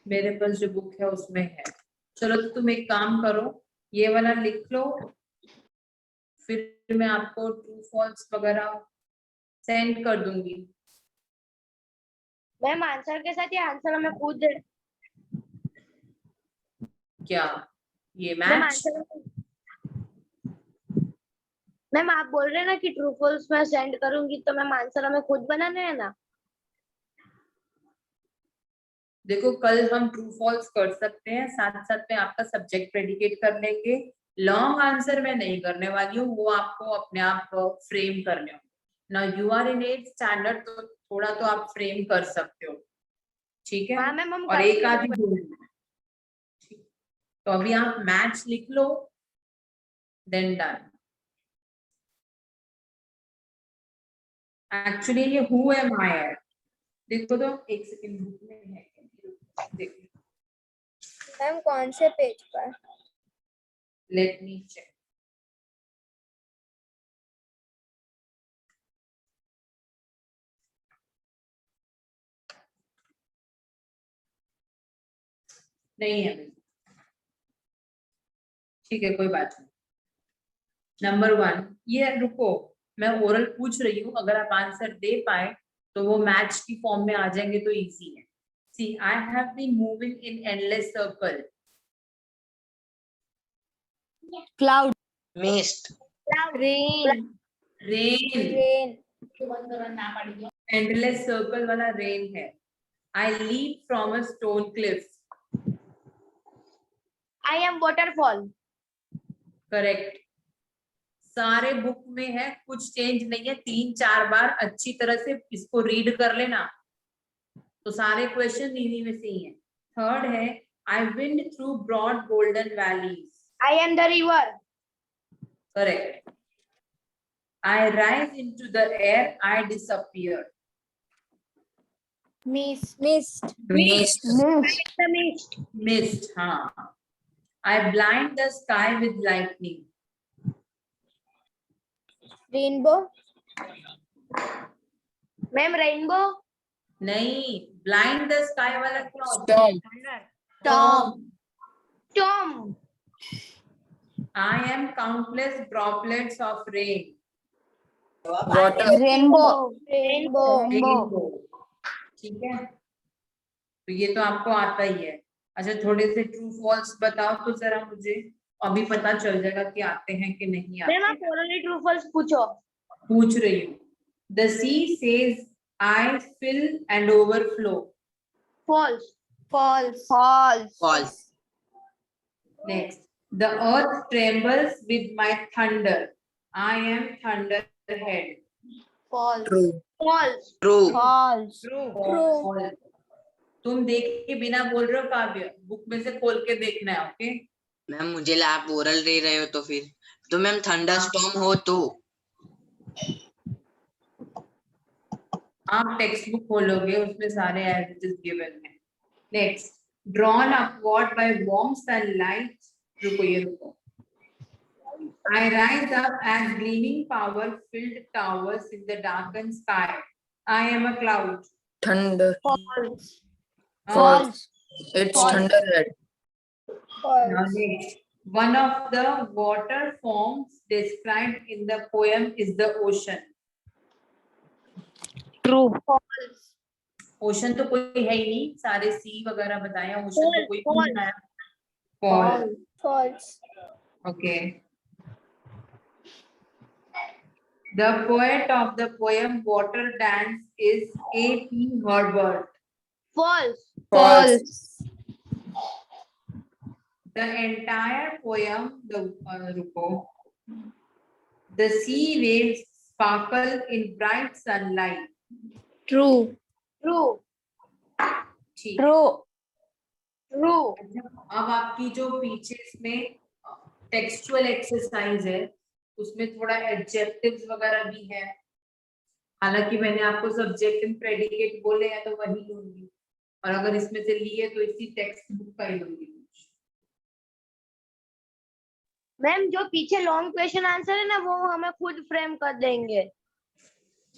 मेरे पास जो बुक है उसमें है. चलो तो तुम एक काम करो, ये वाला लिख लो, फिर मैं आपको ट्रू फॉल्स वगैरह सेंड कर दूंगी. मैम आंसर के साथ ये आंसर हमें खुद. क्या ये मैम मैच? आंसर. मैम आप बोल रहे हैं ना कि ट्रू फॉल्स में सेंड करूंगी, तो मैम आंसर हमें खुद बनाना है ना. देखो कल हम ट्रू फॉल्स कर सकते हैं, साथ साथ में आपका सब्जेक्ट प्रेडिकेट कर लेंगे. लॉन्ग आंसर मैं नहीं करने वाली हूँ, वो आपको अपने आप फ्रेम करने होंगे. ना you are in 8th standard, तो थोड़ा तो आप फ्रेम कर सकते हो. ठीक है. हाँ मैम हम और एक आधी बोलना. तो अभी आप मैच लिख लो, देन डन. एक्चुअली ये हु एम आई है, देखो तो एक सेकंड बुक में है. देखो मैम कौन से पेज पर? Let me check. नहीं है. ठीक है, कोई बात नहीं. नंबर 1 ये रुको, मैं ओरल पूछ रही हूँ, अगर आप आंसर दे पाए तो वो मैच की फॉर्म में आ जाएंगे तो इजी है. See, I have been moving in endless circle. Cloud. Mist. Rain. Rain. Endless circle वाला rain है. I leap from a stone cliff. I am waterfall. Correct. सारे बुक में है, कुछ चेंज नहीं है. 3-4 बार अच्छी तरह से इसको रीड कर लेना तो सारे क्वेश्चन इन्हीं में से ही है. थर्ड है I wind through broad golden valleys. I am the river. Correct. I rise into the air, I disappear. Mist. Mist. The mist. Mist. हाँ. I blind the sky with lightning. Rainbow. Ma'am, rainbow. नहीं, ब्लाइंड द स्काई वाला क्या होता है? Storm. Storm. I am countless droplets of rain. Rainbow. Rainbow. ठीक है, तो ये तो आपको आता ही है. अच्छा, थोड़े से ट्रू फॉल्स बताओ तो जरा मुझे, अभी पता चल जाएगा कि आते हैं कि नहीं आते. मैम आप ओरली ट्रू फॉल्स पूछो. पूछ रही हूँ. The sea says I fill and overflow. False. False. False. Next, the earth trembles with my thunder. I am thunderhead. False. False. True. False. False. तुम देख के बिना बोल रहे हो काव्य, बुक में से खोल के देखना है. ओके मैम मुझे लगा आप ओरल दे रहे हो तो फिर तो मैम थंडरस्टॉर्म हो तो आप टेक्स्ट बुक खोलोगे, उसमें सारे एज इट इज गिवन है. Next, drawn upward bye warm sunlight. रुको ये रुको. I rise up as gleaming power-filled towers in the darkened sky. I am a cloud. Thunder. False. False. It's False. thunderhead. Now next, one of the water forms described in the poem is the ocean. True. False. Ocean तो कोई है ही नहीं, सारे सी वगैरह बताया. Ocean तो कोई False. नहीं है. False. False. Okay. The poet of the poem Water Dance is A.P. Herbert. False. False. The entire poem, the sea waves sparkle in bright sunlight. True. True. ठीक. True. True. अब आपकी जो पीछे इसमें टेक्सचुअल एक्सरसाइज है, उसमें थोड़ा एडजेक्टिव्स वगैरह भी है. हालांकि मैंने आपको सब्जेक्ट एंड प्रेडिकेट बोले हैं तो वही लूंगी, और अगर इसमें से लिए तो इसी टेक्स्ट बुक का ही लूंगी. मैम जो पीछे लॉन्ग क्वेश्चन आंसर है ना वो हमें खुद फ्रेम कर देंगे.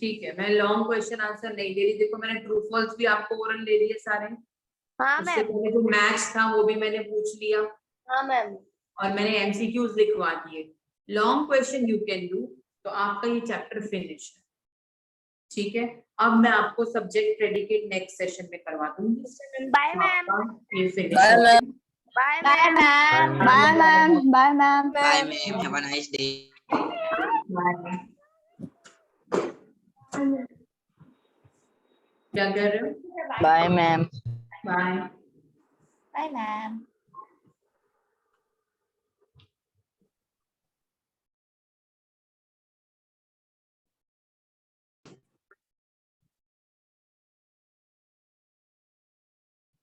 ठीक है, मैं लॉन्ग क्वेश्चन आंसर नहीं दे रही. देखो मैंने ट्रू फॉल्स भी आपको ओरल दे दिए सारे. हाँ उससे मैम. पहले जो मैथ्स था वो भी मैंने पूछ लिया, हाँ मैम. और मैंने एमसीक्यूज लिखवा दिए. Long question you can do. तो आपका ये चैप्टर फिनिश है. ठीक है, अब मैं आपको सब्जेक्ट प्रेडिकेट नेक्स्ट सेशन में करवा दूंगी. Bye ma'am. ये finish. Bye, ma'am. Bye Bye, ma'am. ma'am. Bye, ma'am. Bye, ma'am. Bye ma'am. Have a nice day. क्या कर रहे हो? Bye, ma'am. Bye. Bye, ma'am.